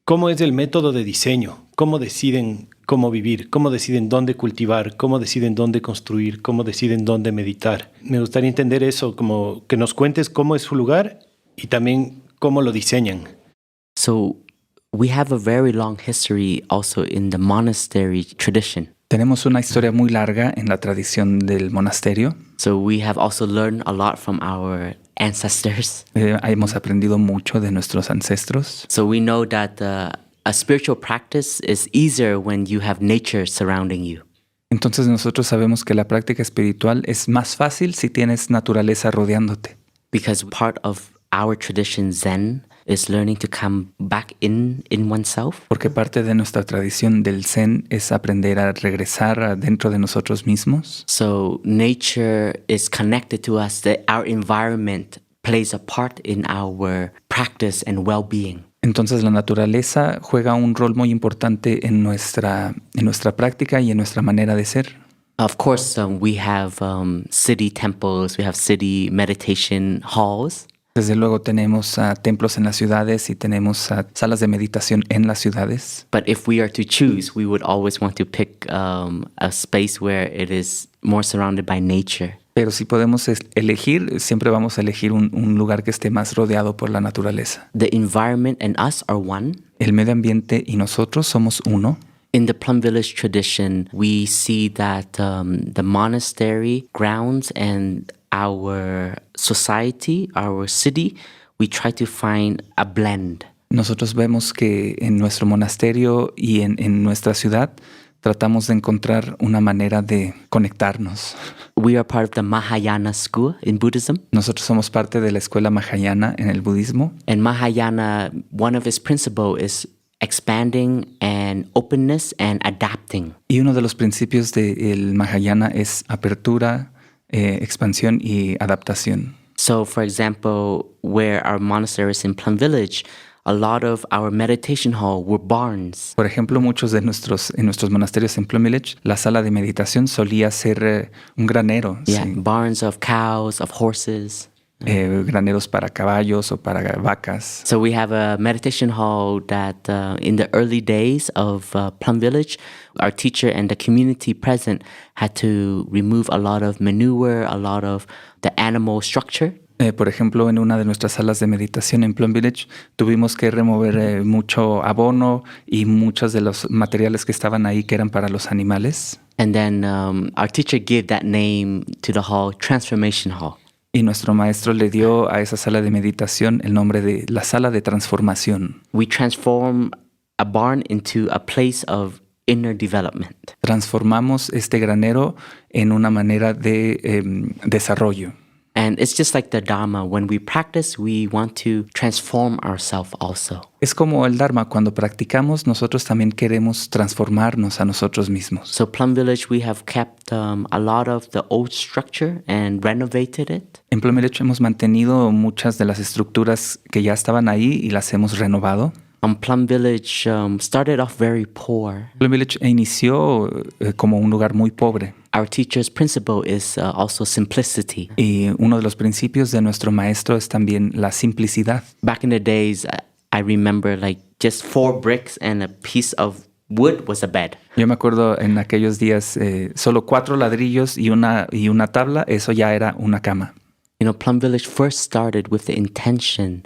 ¿cómo es el método de diseño? ¿Cómo deciden cómo vivir? ¿Cómo deciden dónde cultivar? ¿Cómo deciden dónde construir? ¿Cómo deciden dónde meditar? Me gustaría entender eso, como que nos cuentes cómo es su lugar y también cómo lo diseñan. So we have a very long history also in the monastery tradition. Tenemos una historia muy larga en la tradición del monasterio. So we have also learned a lot from our ancestors. Hemos aprendido mucho de nuestros ancestros. So we know that a spiritual practice is easier when you have nature surrounding you. Entonces nosotros sabemos que la práctica espiritual es más fácil si tienes naturaleza rodeándote. Because part of our tradition Zen is learning to come back in oneself. Porque parte de nuestra tradición del Zen es aprender a regresar dentro de nosotros mismos. So nature is connected to us, that our environment plays a part in our practice and well-being. Entonces la naturaleza juega un rol muy importante en nuestra práctica y en nuestra manera de ser. Of course, we have city temples, we have city meditation halls. Desde luego tenemos templos en las ciudades y tenemos salas de meditación en las ciudades. But if we are to choose, we would always want to pick a space where it is more surrounded by nature. Pero si podemos elegir, siempre vamos a elegir un lugar que esté más rodeado por la naturaleza. The environment and us are one. El medio ambiente y nosotros somos uno. In the Plum Village tradition, we see that the monastery grounds and our society, our city, we try to find a blend. Nosotros vemos que en nuestro monasterio y en nuestra ciudad tratamos de encontrar una manera de conectarnos. We are part of the Mahayana school in Buddhism. Nosotros somos parte de la escuela Mahayana en el budismo. And Mahayana, one of its principles is expanding and openness and adapting. Y uno de los principios del Mahayana es apertura, expansión y adaptación. So, for example, where our monastery is in Plum Village, a lot of our meditation hall were barns. Por ejemplo, muchos de nuestros monasterios en Plum Village, la sala de meditación solía ser un granero. Yeah, Sí. barns of cows, of horses. Graneros para caballos o para vacas. So we have a meditation hall that in the early days of Plum Village, our teacher and the community present had to remove a lot of manure, a lot of the animal structure. Por ejemplo, en una de nuestras salas de meditación en Plum Village tuvimos que remover mucho abono y muchos de los materiales que estaban ahí que eran para los animales. And then our teacher gave that name to the hall, Transformation Hall. Y nuestro maestro le dio a esa sala de meditación el nombre de la sala de transformación. We transform a barn into a place of inner development. Transformamos este granero en una manera de desarrollo. And it's just like the Dharma. When we practice, we want to transform ourselves also. Es como el Dharma, cuando practicamos, nosotros también queremos transformarnos a nosotros mismos. So Plum Village, we have kept a lot of the old structure and renovated it. En Plum Village hemos mantenido muchas de las estructuras que ya estaban ahí y las hemos renovado. Plum Village started off very poor. Plum Village inició como un lugar muy pobre. Our teacher's principle is also simplicity. Y uno de los principios de nuestro maestro es también la simplicidad. Back in the days, I remember like just 4 bricks and a piece of wood was a bed. Yo me acuerdo en aquellos días solo 4 ladrillos y una tabla, eso ya era una cama. You know, Plum Village first started with the intention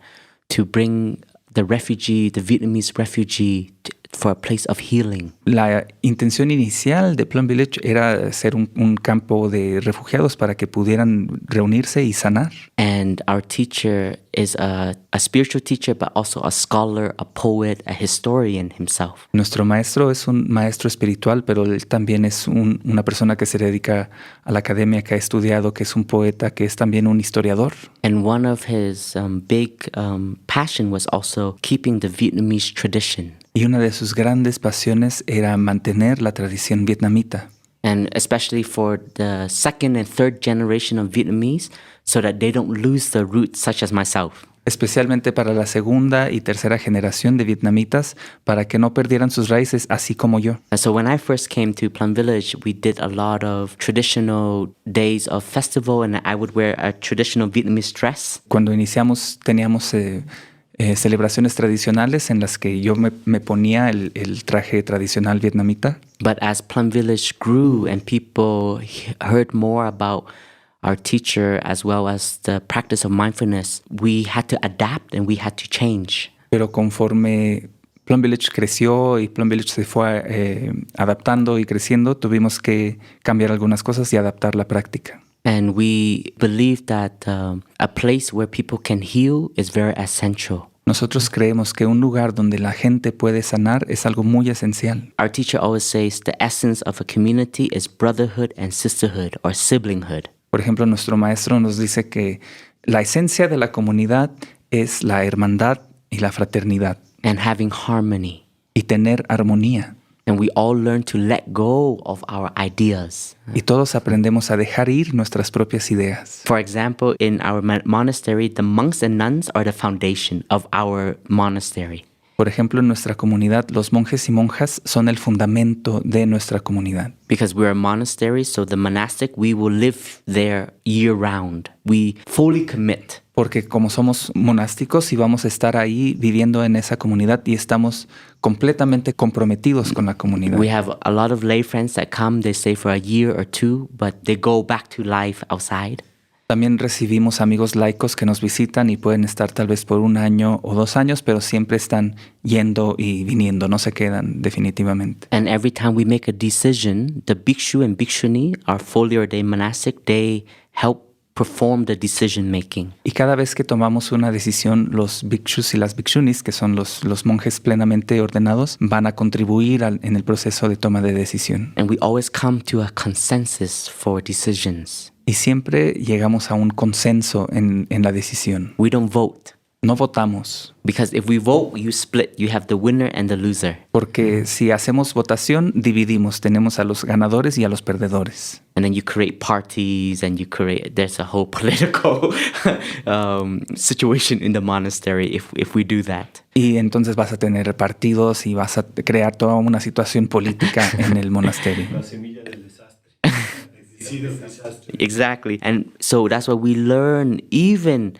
to bring the Vietnamese refugee for a place of healing. La intención inicial de Plum Village era ser un campo de refugiados para que pudieran reunirse y sanar. And our teacher is a spiritual teacher, but also a scholar, a poet, a historian himself. Nuestro maestro es un maestro espiritual, pero él también es una persona que se dedica a la academia, que ha estudiado, que es un poeta, que es también un historiador. And one of his big passion was also keeping the Vietnamese tradition. Y una de sus grandes pasiones era mantener la tradición vietnamita. And especially for the second and third generation of Vietnamese, so that they don't lose the roots, such as myself. especialmente para la segunda y tercera generación de vietnamitas, para que no perdieran sus raíces, así como yo. And so when I first came to Plum Village, we did a lot of traditional days of festival, and I would wear a traditional Vietnamese dress. Cuando iniciamos teníamos celebraciones tradicionales en las que yo me ponía el traje tradicional vietnamita. But as Plum Village grew and people heard more about our teacher as well as the practice of mindfulness, we had to adapt and we had to change. Pero conforme Plum Village creció y Plum Village se fue adaptando y creciendo, tuvimos que cambiar algunas cosas y adaptar la práctica. And we believe that a place where people can heal is very essential. Nosotros creemos que un lugar donde la gente puede sanar es algo muy esencial. Our teacher always says the essence of a community is brotherhood and sisterhood or siblinghood. Por ejemplo, nuestro maestro nos dice que la esencia de la comunidad es la hermandad y la fraternidad And having harmony. y tener armonía. And we all learn to let go of our ideas. Y todos aprendemos a dejar ir nuestras propias ideas. For example, in our monastery, the monks and nuns are the foundation of our monastery. Por ejemplo, en nuestra comunidad, los monjes y monjas son el fundamento de nuestra comunidad. Because we're a monastery, so the monastic, we will live there year round. We fully commit. Porque como somos monásticos y vamos a estar ahí viviendo en esa comunidad y estamos completamente comprometidos con la comunidad. We have a lot of lay friends that come, they stay for a year or two, but they go back to life outside. También recibimos amigos laicos que nos visitan y pueden estar tal vez por 1 año o 2 años, pero siempre están yendo y viniendo, no se quedan definitivamente. And every time we make a decision, the bhikshu and bhikshuni, our fully ordained monastic, they help perform the decision making. Y cada vez que tomamos una decisión, los bhikshus y las bhikshunis, que son los monjes plenamente ordenados, van a contribuir en el proceso de toma de decisión. And we always come to a consensus for decisions. Y siempre llegamos a un consenso en la decisión. We don't vote. No votamos, Because if we vote, you split. You have the winner and the loser. porque si hacemos votación, dividimos. Tenemos a los ganadores y a los perdedores. And then you create parties and there's a whole political situation in the monastery if we do that. Y entonces vas a tener partidos y vas a crear toda una situación política en el monasterio. La semilla del desastre. Nacido del desastre. Exactly. And so that's what we learn, even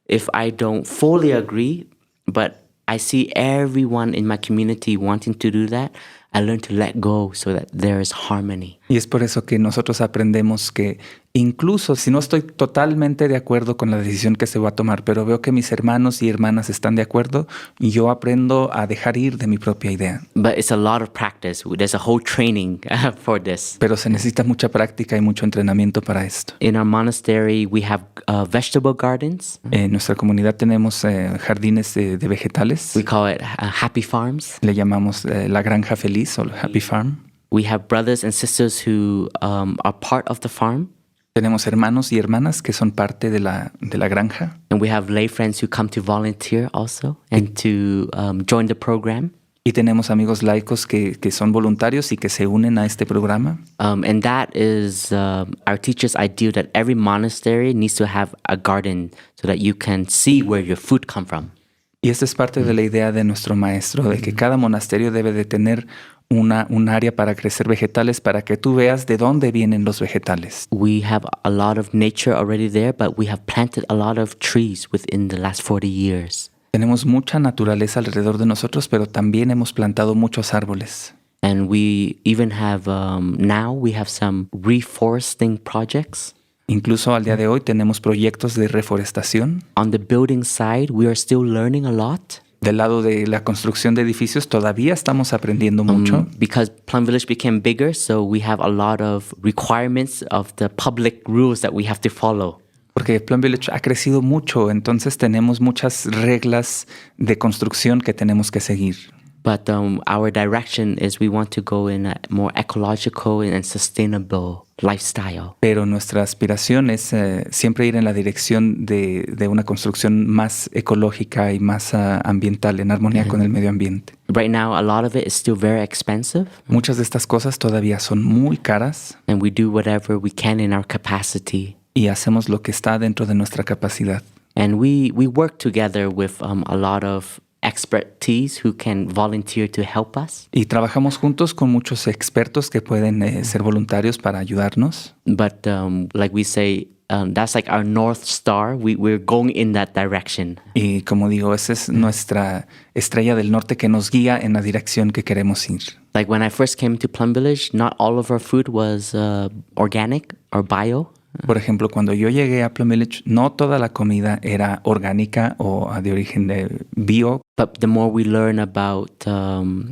if I don't fully agree, but I see everyone in my community wanting to do that, I learn to let go so that there is harmony. Y es por eso que nosotros aprendemos que incluso si no estoy totalmente de acuerdo con la decisión que se va a tomar, pero veo que mis hermanos y hermanas están de acuerdo, y yo aprendo a dejar ir de mi propia idea. But it's a lot of practice. There's a whole training for this. Pero se necesita mucha práctica y mucho entrenamiento para esto. In our monastery, we have vegetable gardens. En nuestra comunidad tenemos jardines de vegetales. We call it happy farms. Le llamamos la granja feliz o Happy Farm. We have brothers and sisters who are part of the farm. Tenemos hermanos y hermanas que son parte de la granja. And we have lay friends who come to volunteer also and to join the program. Y tenemos amigos laicos que son voluntarios y que se unen a este programa. And that is our teacher's ideal that every monastery needs to have a garden so that you can see where your food come from. Y esta es parte de la idea de nuestro maestro, de que cada monasterio debe de tener un área para crecer vegetales para que tú veas de dónde vienen los vegetales. We have a lot of nature already there, but we have planted a lot of trees within the last 40 years. Tenemos mucha naturaleza alrededor de nosotros, pero también hemos plantado muchos árboles. And we even have, now we have some reforesting projects. Incluso al día de hoy tenemos proyectos de reforestación. On the building side, we are still learning a lot. Del lado de la construcción de edificios todavía estamos aprendiendo mucho. Because Plum Village became bigger, so we have a lot of requirements of the public rules that we have to follow. Porque Plum Village ha crecido mucho, entonces tenemos muchas reglas de construcción que tenemos que seguir. But our direction is we want to go in a more ecological and sustainable lifestyle. Pero nuestra aspiración es siempre ir en la dirección de una construcción más ecológica y más ambiental, en armonía con el medio ambiente. Right now, a lot of it is still very expensive. Muchas de estas cosas todavía son muy caras. And we do whatever we can in our capacity. Y hacemos lo que está dentro de nuestra capacidad. And we work together with a lot of expertise who can volunteer to help us. Y trabajamos juntos con muchos expertos que pueden ser voluntarios para ayudarnos. But like we say, that's like our North Star. We're going in that direction. Y como digo, esa es nuestra estrella del norte que nos guía en la dirección que queremos ir. Like when I first came to Plum Village, not all of our food was organic or bio. Por ejemplo, cuando yo llegué a Plum Village, no toda la comida era orgánica o de origen de bio. But the more we learn about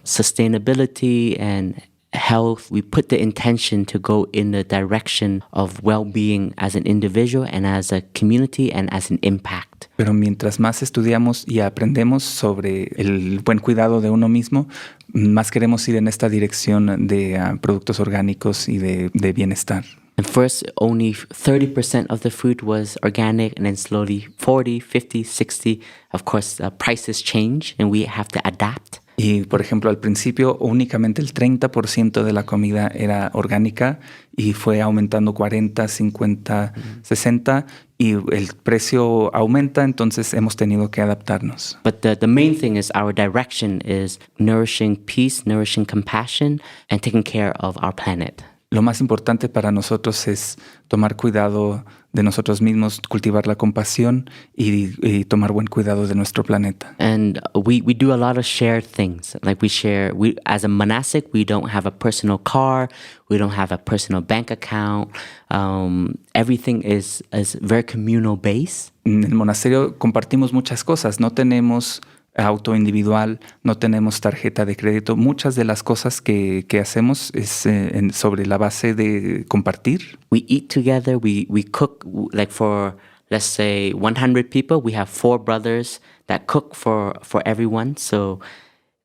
sustainability and health, we put the intention to go in the direction of well-being as an individual and as a community and as an impact. Pero mientras más estudiamos y aprendemos sobre el buen cuidado de uno mismo, más queremos ir en esta dirección de productos orgánicos y de bienestar. And first, only 30% of the food was organic, and then slowly 40, 50, 60. Of course, prices change, and we have to adapt. Y, por ejemplo, al principio únicamente el 30% de la comida era orgánica y fue aumentando 40, 50, 60 y el precio aumenta, entonces hemos tenido que adaptarnos. But the main thing is our direction is nourishing peace, nourishing compassion, and taking care of our planet. Lo más importante para nosotros es tomar cuidado de nosotros mismos, cultivar la compasión y tomar buen cuidado de nuestro planeta. And we do a lot of shared things. Like we as a monastic, we don't have a personal car, we don't have a personal bank account. Everything is very communal based. En el monasterio compartimos muchas cosas, no tenemos auto individual, no tenemos tarjeta de crédito. Muchas de las cosas que hacemos es sobre la base de compartir. We eat together, we cook, like for, let's say, 100 people, we have 4 brothers that cook for everyone. So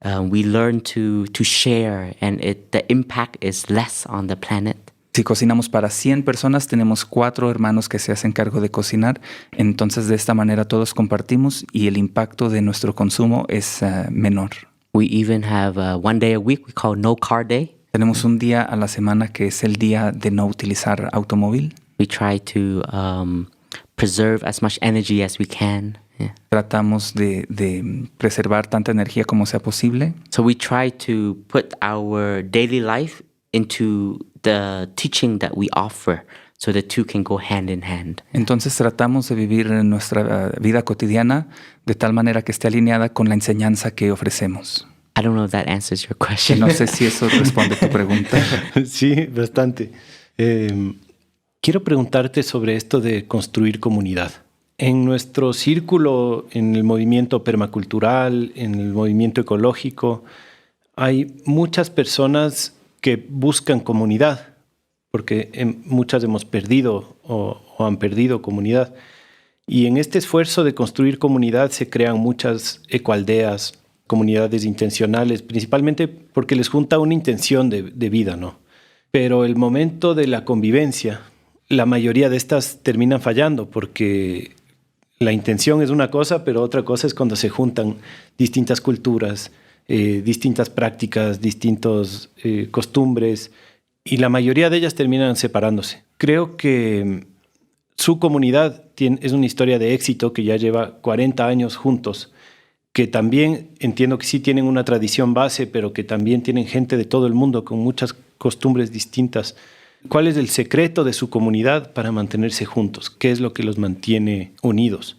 we learn to share, and the impact is less on the planet. Si cocinamos para 100 personas, tenemos 4 hermanos que se hacen cargo de cocinar. Entonces, de esta manera todos compartimos y el impacto de nuestro consumo es menor. We even have one day a week we call No Car Day. Tenemos un día a la semana que es el día de no utilizar automóvil. We try to preserve as much energy as we can. Yeah. Tratamos de preservar tanta energía como sea posible. So we try to put our daily life into the teaching that we offer, so the two can go hand in hand. Entonces tratamos de vivir nuestra vida cotidiana de tal manera que esté alineada con la enseñanza que ofrecemos. I don't know if that answers your question. No sé si eso responde tu pregunta. Sí, bastante. Quiero preguntarte sobre esto de construir comunidad. En nuestro círculo, en el movimiento permacultural, en el movimiento ecológico, hay muchas personas que buscan comunidad, porque muchas hemos perdido o han perdido comunidad. Y en este esfuerzo de construir comunidad se crean muchas ecoaldeas, comunidades intencionales, principalmente porque les junta una intención de vida, ¿no? Pero el momento de la convivencia, la mayoría de estas terminan fallando porque la intención es una cosa, pero otra cosa es cuando se juntan distintas culturas, distintas prácticas, distintas costumbres, y la mayoría de ellas terminan separándose. Creo que su comunidad es una historia de éxito que ya lleva 40 años juntos, que también entiendo que sí tienen una tradición base, pero que también tienen gente de todo el mundo con muchas costumbres distintas. ¿Cuál es el secreto de su comunidad para mantenerse juntos? ¿Qué es lo que los mantiene unidos?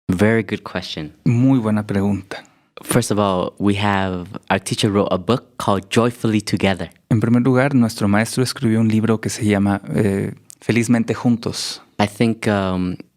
Very good question. Muy buena pregunta. First of all, our teacher wrote a book called Joyfully Together. En primer lugar, nuestro maestro escribió un libro que se llama Felizmente Juntos. I think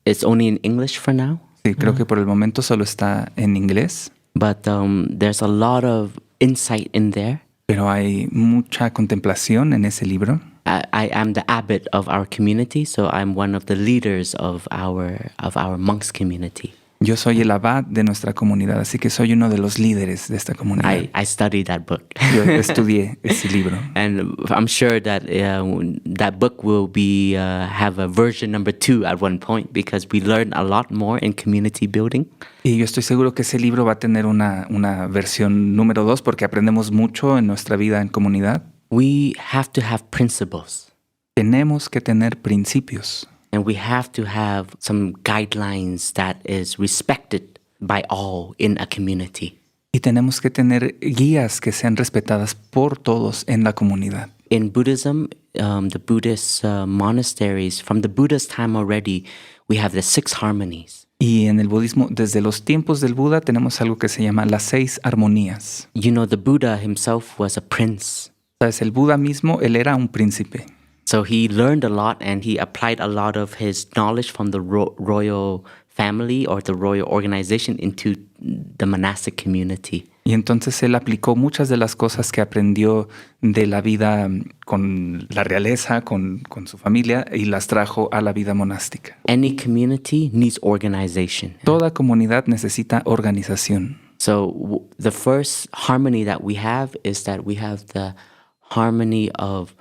it's only in English for now. Sí, creo que por el momento solo está en inglés. But there's a lot of insight in there. Pero hay mucha contemplación en ese libro. I am the abbot of our community, so I'm one of the leaders of our monks community. Yo soy el abad de nuestra comunidad, así que soy uno de los líderes de esta comunidad. I studied that book. Yo estudié ese libro. And I'm sure that that book will have a version number 2 at one point, because we learn a lot more in community building. Y yo estoy seguro que ese libro va a tener una versión número 2 porque aprendemos mucho en nuestra vida en comunidad. We have to have principles. Tenemos que tener principios. And we have to have some guidelines that is respected by all in a community. Y tenemos que tener guías que sean respetadas por todos en la comunidad. In Buddhism, the Buddhist monasteries, from the Buddha's time already, we have the 6 harmonies. Y en el budismo, desde los tiempos del Buda, tenemos algo que se llama las 6 armonías. You know, the Buddha himself was a prince. ¿Sabes? El Buda mismo, él era un príncipe. So he learned a lot and he applied a lot of his knowledge from the royal family or the royal organization into the monastic community. Y entonces él aplicó muchas de las cosas que aprendió de la vida con la realeza, con su familia, y las trajo a la vida monástica. Any community needs organization. Toda comunidad necesita organización. So the first harmony that we have is that we have the harmony of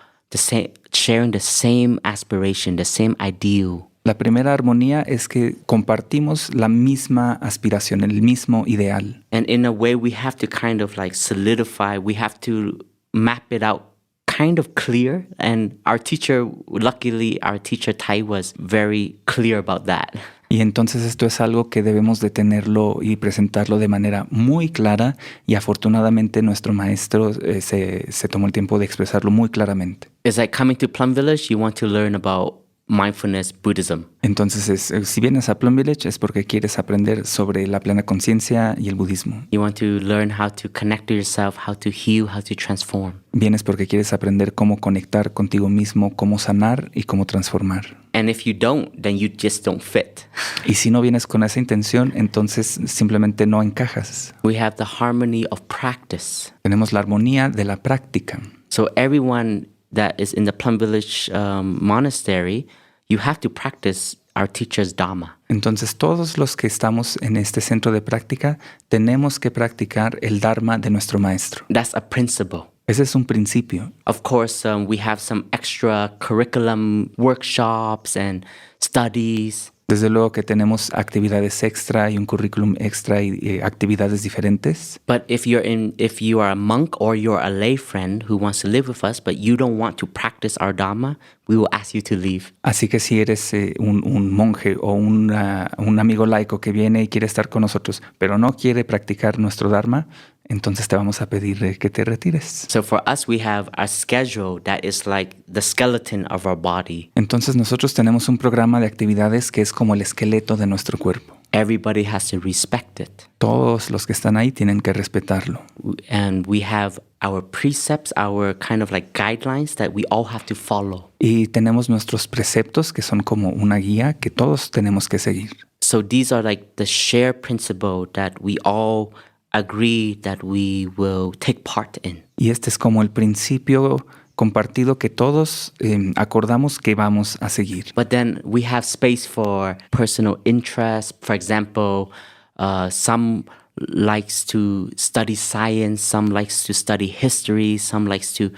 sharing the same aspiration, the same ideal. La primera armonía es que compartimos la misma aspiración, el mismo ideal. And in a way, we have to kind of like solidify, we have to map it out kind of clear. And luckily, our teacher Tai was very clear about that. Y entonces esto es algo que debemos de tenerlo y presentarlo de manera muy clara, y afortunadamente nuestro maestro se tomó el tiempo de expresarlo muy claramente. It's like coming to Plum Village, you want to learn about mindfulness Buddhism. Entonces, si vienes a Plum Village es porque quieres aprender sobre la plena conciencia y el budismo. You want to learn how to connect to yourself, how to heal, how to transform. Vienes porque quieres aprender cómo conectar contigo mismo, cómo sanar y cómo transformar. And if you don't, then you just don't fit. Y si no vienes con esa intención, entonces simplemente no encajas. We have the harmony of practice. Tenemos la armonía de la práctica. So everyone that is in the Plum Village monastery, you have to practice our teacher's Dharma. Entonces todos los que estamos en este centro de práctica tenemos que practicar el Dharma de nuestro maestro. That's a principle. Ese es un principio. Of course, we have some extra curriculum workshops and studies. Desde luego que tenemos actividades extra y un currículum extra y actividades diferentes. But if you are a monk or you're a lay friend who wants to live with us, but you don't want to practice our Dharma, we will ask you to leave. Así que si eres un monje o un amigo laico que viene y quiere estar con nosotros, pero no quiere practicar nuestro Dharma, entonces te vamos a pedir que te retires. So for us, we have a schedule that is like the skeleton of our body. Entonces nosotros tenemos un programa de actividades que es como el esqueleto de nuestro cuerpo. Everybody has to respect it. Todos los que están ahí tienen que respetarlo. And we have our precepts, our kind of like guidelines that we all have to follow. Y tenemos nuestros preceptos que son como una guía que todos tenemos que seguir. So these are like the shared principle that we all agree that we will take part in. Y este es como el principio compartido que todos acordamos que vamos a seguir. But then we have space for personal interest. For example, some likes to study science, some likes to study history, some likes to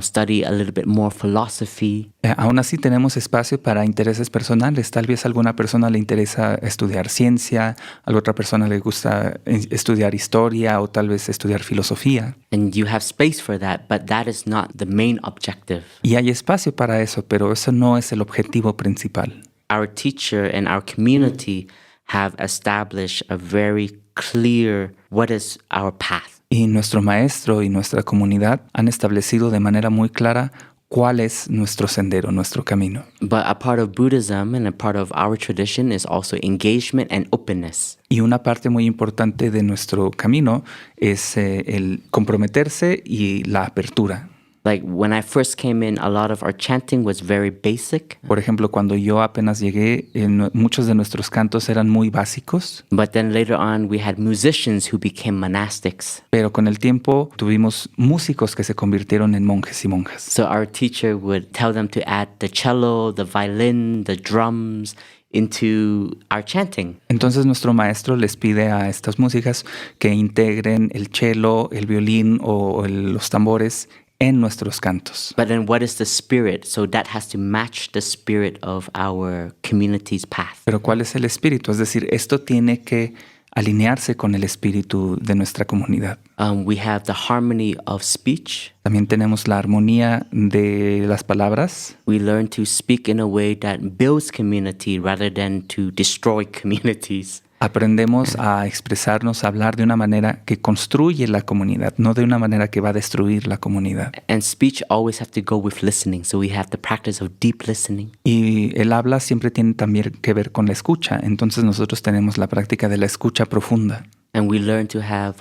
study a little bit more philosophy. Aún así tenemos espacio para intereses personales. Tal vez a alguna persona le interesa estudiar ciencia, a la otra persona le gusta estudiar historia o tal vez estudiar filosofía. And you have space for that, but that is not the main objective. Y hay espacio para eso, pero eso no es el objetivo principal. Our teacher and our community have established a very clear what is our path. Y nuestro maestro y nuestra comunidad han establecido de manera muy clara cuál es nuestro sendero, nuestro camino. But a part of Buddhism and a part of our tradition is also engagement and openness. Y una parte muy importante de nuestro camino es el comprometerse y la apertura. Like when I first came in, a lot of our chanting was very basic. Por ejemplo, cuando yo apenas llegué, muchos de nuestros cantos eran muy básicos. But then later on, we had musicians who became monastics. Pero con el tiempo tuvimos músicos que se convirtieron en monjes y monjas. So our teacher would tell them to add the cello, the violin, the drums into our chanting. Entonces nuestro maestro les pide a estas músicas que integren el cello, el violín o los tambores en nuestros cantos. But then what is the spirit? So that has to match the spirit of our community's path. Pero ¿cuál es el espíritu? Es decir, esto tiene que alinearse con el espíritu de nuestra comunidad. We have the harmony of speech. También tenemos la armonía de las palabras. We learn to speak in a way that builds community rather than to destroy communities. Aprendemos a expresarnos, a hablar de una manera que construye la comunidad, no de una manera que va a destruir la comunidad. And speech always have to go with listening, so we have the practice of deep listening. Y el habla siempre tiene también que ver con la escucha, entonces nosotros tenemos la práctica de la escucha profunda. And we learn to have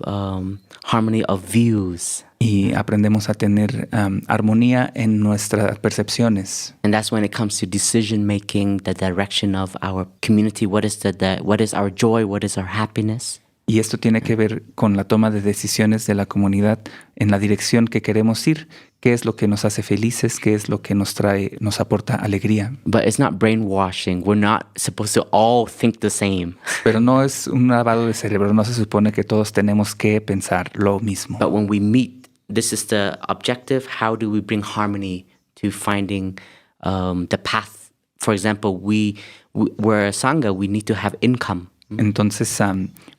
harmony of views. Y aprendemos a tener armonía en nuestras percepciones. And that's when it comes to decision making, the direction of our community. What is our joy? What is our happiness? Y esto tiene que ver con la toma de decisiones de la comunidad en la dirección que queremos ir, qué es lo que nos hace felices, qué es lo que nos aporta alegría. But it's not brainwashing. We're not supposed to all think the same. Pero no es un lavado de cerebro, no se supone que todos tenemos que pensar lo mismo. But when we meet, this is the objective. How do we bring harmony to finding the path? For example, we're a sangha, we need to have income. Entonces,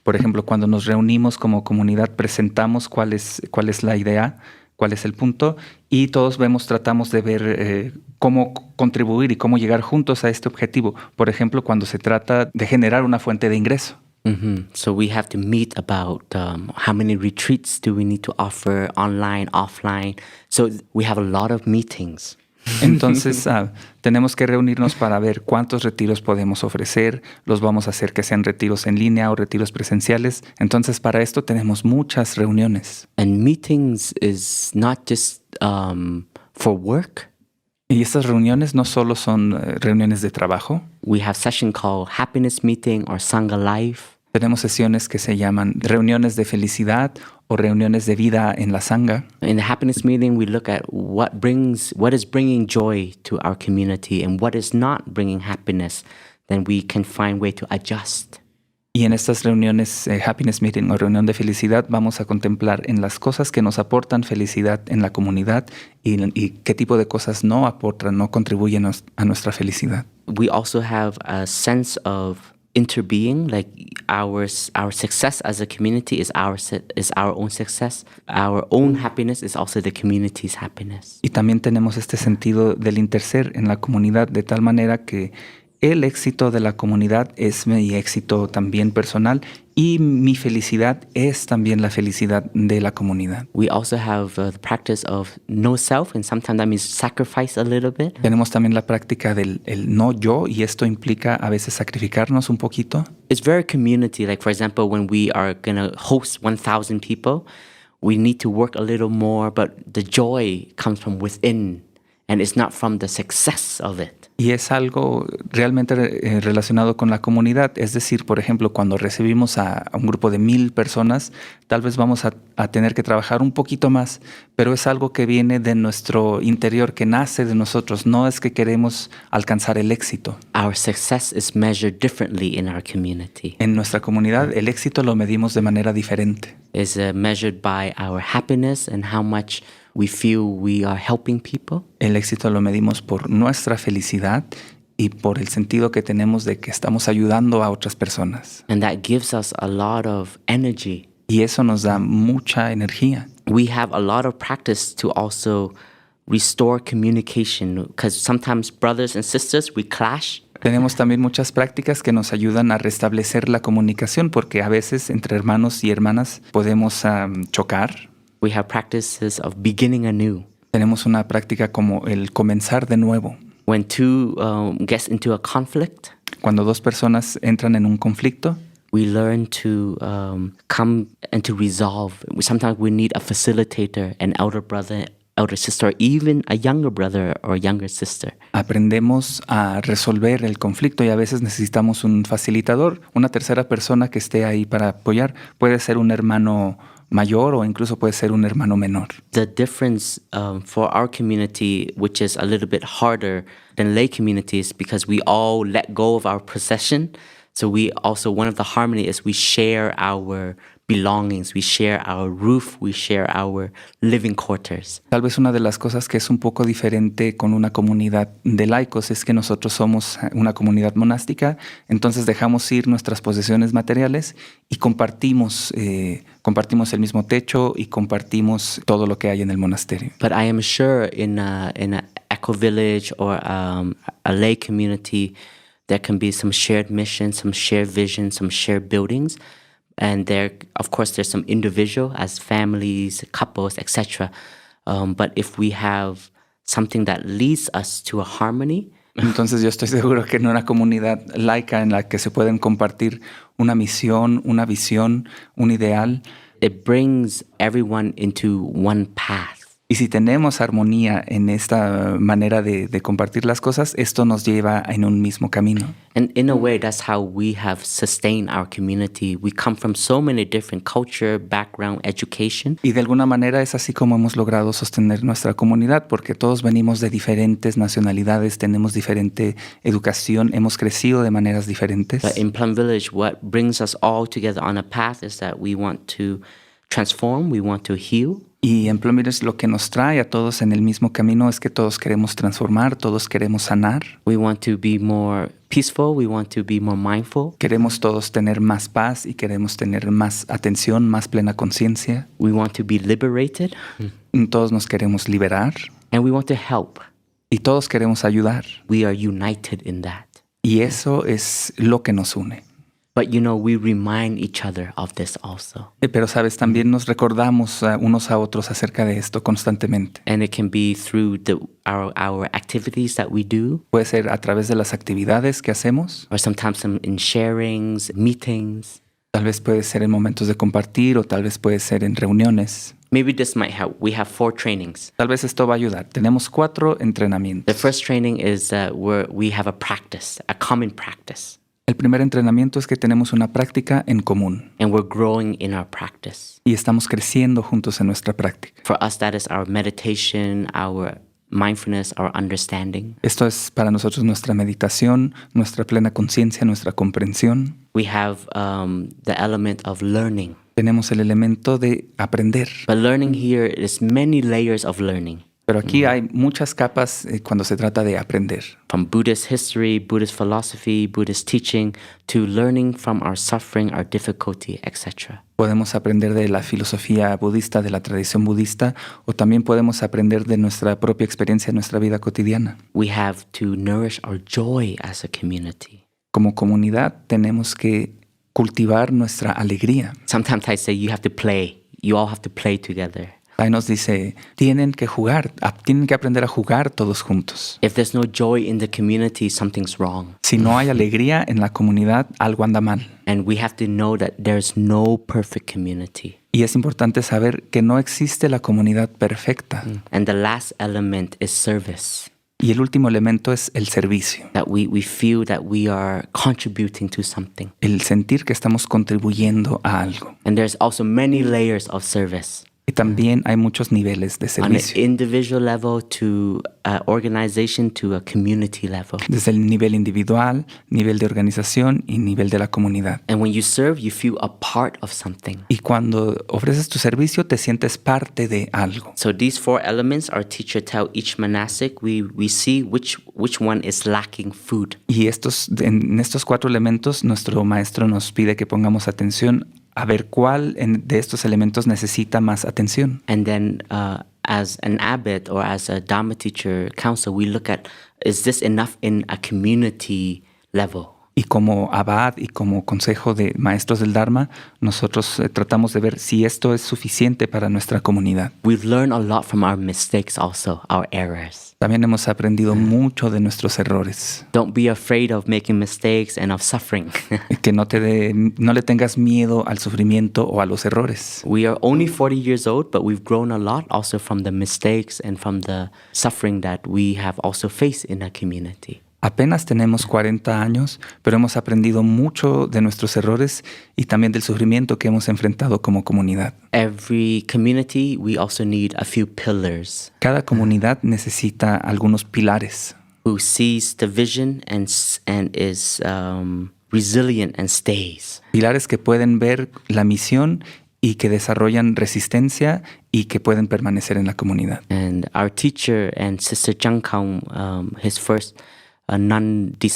por ejemplo, cuando nos reunimos como comunidad, presentamos cuál es la idea, cuál es el punto, y todos tratamos de ver cómo contribuir y cómo llegar juntos a este objetivo. Por ejemplo, cuando se trata de generar una fuente de ingreso. So we have to meet about how many retreats do we need to offer, online, offline. So we have a lot of meetings. Entonces, tenemos que reunirnos para ver cuántos retiros podemos ofrecer. Los vamos a hacer que sean retiros en línea o retiros presenciales. Entonces, para esto tenemos muchas reuniones. And meetings is not just for work. Y estas reuniones no solo son reuniones de trabajo. We have session called Happiness Meeting or Sangha Life. Tenemos sesiones que se llaman reuniones de felicidad o reuniones de vida en la sangha. In the happiness meeting, we look at what is bringing joy to our community and what is not bringing happiness. Then we can find way to adjust. Y en estas reuniones, happiness meeting o reunión de felicidad, vamos a contemplar en las cosas que nos aportan felicidad en la comunidad y qué tipo de cosas no aportan, no contribuyen a nuestra felicidad. We also have a sense of interbeing, like our success as a community is our own success. Our own happiness is also the community's happiness. Y también tenemos este sentido del interser en la comunidad, de tal manera que el éxito de la comunidad es mi éxito también personal y mi felicidad es también la felicidad de la comunidad. We also have the practice of no self, and sometimes that means sacrifice a little bit. Tenemos también la práctica del no yo, y esto implica a veces sacrificarnos un poquito. It's very community. Like, for example, when we are going to host 1,000 people, we need to work a little more, but the joy comes from within, and it's not from the success of it. Y es algo realmente relacionado con la comunidad. Es decir, por ejemplo, cuando recibimos a un grupo de 1,000 personas, tal vez vamos a tener que trabajar un poquito más, pero es algo que viene de nuestro interior, que nace de nosotros. No es que queremos alcanzar el éxito. Our success is measured differently in our community. En nuestra comunidad, el éxito lo medimos de manera diferente. It's measured by our happiness and how much we feel we are helping people. El éxito lo medimos por nuestra felicidad y por el sentido que tenemos de que estamos ayudando a otras personas. And that gives us a lot of energy. Y eso nos da mucha energía. We have a lot of practice to also restore communication, because sometimes brothers and sisters, we clash. Tenemos también muchas prácticas que nos ayudan a restablecer la comunicación, porque a veces entre hermanos y hermanas podemos chocar. We have practices of beginning anew. Tenemos una práctica como el comenzar de nuevo. When two gets into a conflict, cuando dos personas entran en un conflicto, we learn to come and to resolve. Sometimes we need a facilitator, an elder brother, elder sister, or even a younger brother or younger sister. Aprendemos a resolver el conflicto y a veces necesitamos un facilitador, una tercera persona que esté ahí para apoyar. Puede ser un hermano mayor o incluso puede ser un hermano menor. The difference for our community, which is a little bit harder than lay communities, because we all let go of our possession. So we also, one of the harmony is we share our belongings, we share our roof, we share our living quarters. Tal vez una de las cosas que es un poco diferente con una comunidad de laicos es que nosotros somos una comunidad monástica, entonces dejamos ir nuestras posesiones materiales y compartimos el mismo techo y compartimos todo lo que hay en el monasterio. But I am sure in a eco village or a lay community, there can be some shared mission, some shared vision, some shared buildings. And there, of course, there's some individual as families, couples, etc. But if we have something that leads us to a harmony. Entonces yo estoy seguro que en una comunidad laica en la que se pueden compartir una misión, una visión, un ideal. It brings everyone into one path. Y si tenemos armonía en esta manera de compartir las cosas, esto nos lleva en un mismo camino. And in a way, that's how we have sustained our community. We come from so many different culture, background, education. Y de alguna manera es así como hemos logrado sostener nuestra comunidad, porque todos venimos de diferentes nacionalidades, tenemos diferente educación, hemos crecido de maneras diferentes. But in Plum Village, what brings us all together on a path is that we want to transform, we want to heal. Y en Plum Village lo que nos trae a todos en el mismo camino es que todos queremos transformar, todos queremos sanar. We want to be more peaceful, we want to be more mindful. Queremos todos tener más paz y queremos tener más atención, más plena conciencia. We want to be liberated. Todos nos queremos liberar. And we want to help. Y todos queremos ayudar. We are united in that. Y eso es lo que nos une. But we remind each other of this also. Pero sabes, también nos recordamos unos a otros acerca de esto constantemente. And it can be through our activities that we do. Puede ser a través de las actividades que hacemos. Or sometimes in sharings, meetings. Tal vez puede ser en momentos de compartir o tal vez puede ser en reuniones. Maybe this might help. We have 4 trainings. Tal vez esto va a ayudar. Tenemos 4 entrenamientos. The first training is where we have a practice, a common practice. El primer entrenamiento es que tenemos una práctica en común. And we're growing in our practice. Y estamos creciendo juntos en nuestra práctica. For us, that is our meditation, our mindfulness, our understanding. Esto es para nosotros nuestra meditación, nuestra plena conciencia, nuestra comprensión. We have the element of learning. Tenemos el elemento de aprender. But learning here is many layers of learning. Pero aquí hay muchas capas cuando se trata de aprender. From Buddhist history, Buddhist philosophy, Buddhist teaching, to learning from our suffering, our difficulty, etc. Podemos aprender de la filosofía budista, de la tradición budista, o también podemos aprender de nuestra propia experiencia en nuestra vida cotidiana. We have to nourish our joy as a community. Como comunidad tenemos que cultivar nuestra alegría. Sometimes I say you have to play. You all have to play together. Ahí nos dice, tienen que jugar, tienen que aprender a jugar todos juntos. If there's no joy in the community, something's wrong. Si no hay alegría en la comunidad, algo anda mal. And we have to know that there's no perfect community. Y es importante saber que no existe la comunidad perfecta. And the last element is service. Y el último elemento es el servicio. That we feel that we are contributing to something. El sentir que estamos contribuyendo a algo. And there's also many layers of service. Y también hay muchos niveles de servicio. On an individual level to organization to a community level. Desde el nivel individual, nivel de organización y nivel de la comunidad. And when you serve, you feel a part of something. Y cuando ofreces tu servicio, te sientes parte de algo. So these 4 elements, our teacher tell each monastic, we see which one is lacking food. Y en estos 4 elementos, nuestro maestro nos pide que pongamos atención a ver cuál de estos elementos necesita más atención. And then as an abbot or as a Dharma teacher counsel, we look at, is this enough in a community level? Y como abad y como consejo de maestros del Dharma, nosotros tratamos de ver si esto es suficiente para nuestra comunidad. We've learned a lot from our mistakes also, our errors. También hemos aprendido mucho de nuestros errores. Don't be afraid of making mistakes and of suffering. Que no le tengas miedo al sufrimiento o a los errores. We are only 40 years old, but we've grown a lot also from the mistakes and from the suffering that we have also faced in our community. Apenas tenemos 40 años, pero hemos aprendido mucho de nuestros errores y también del sufrimiento que hemos enfrentado como comunidad. Every community, we also need a few pillars. Cada comunidad necesita algunos pilares. Who sees the vision and is resilient and stays. Pilares que pueden ver la misión y que desarrollan resistencia y que pueden permanecer en la comunidad. And our teacher and Sister Chang Kang, his first nun disciple,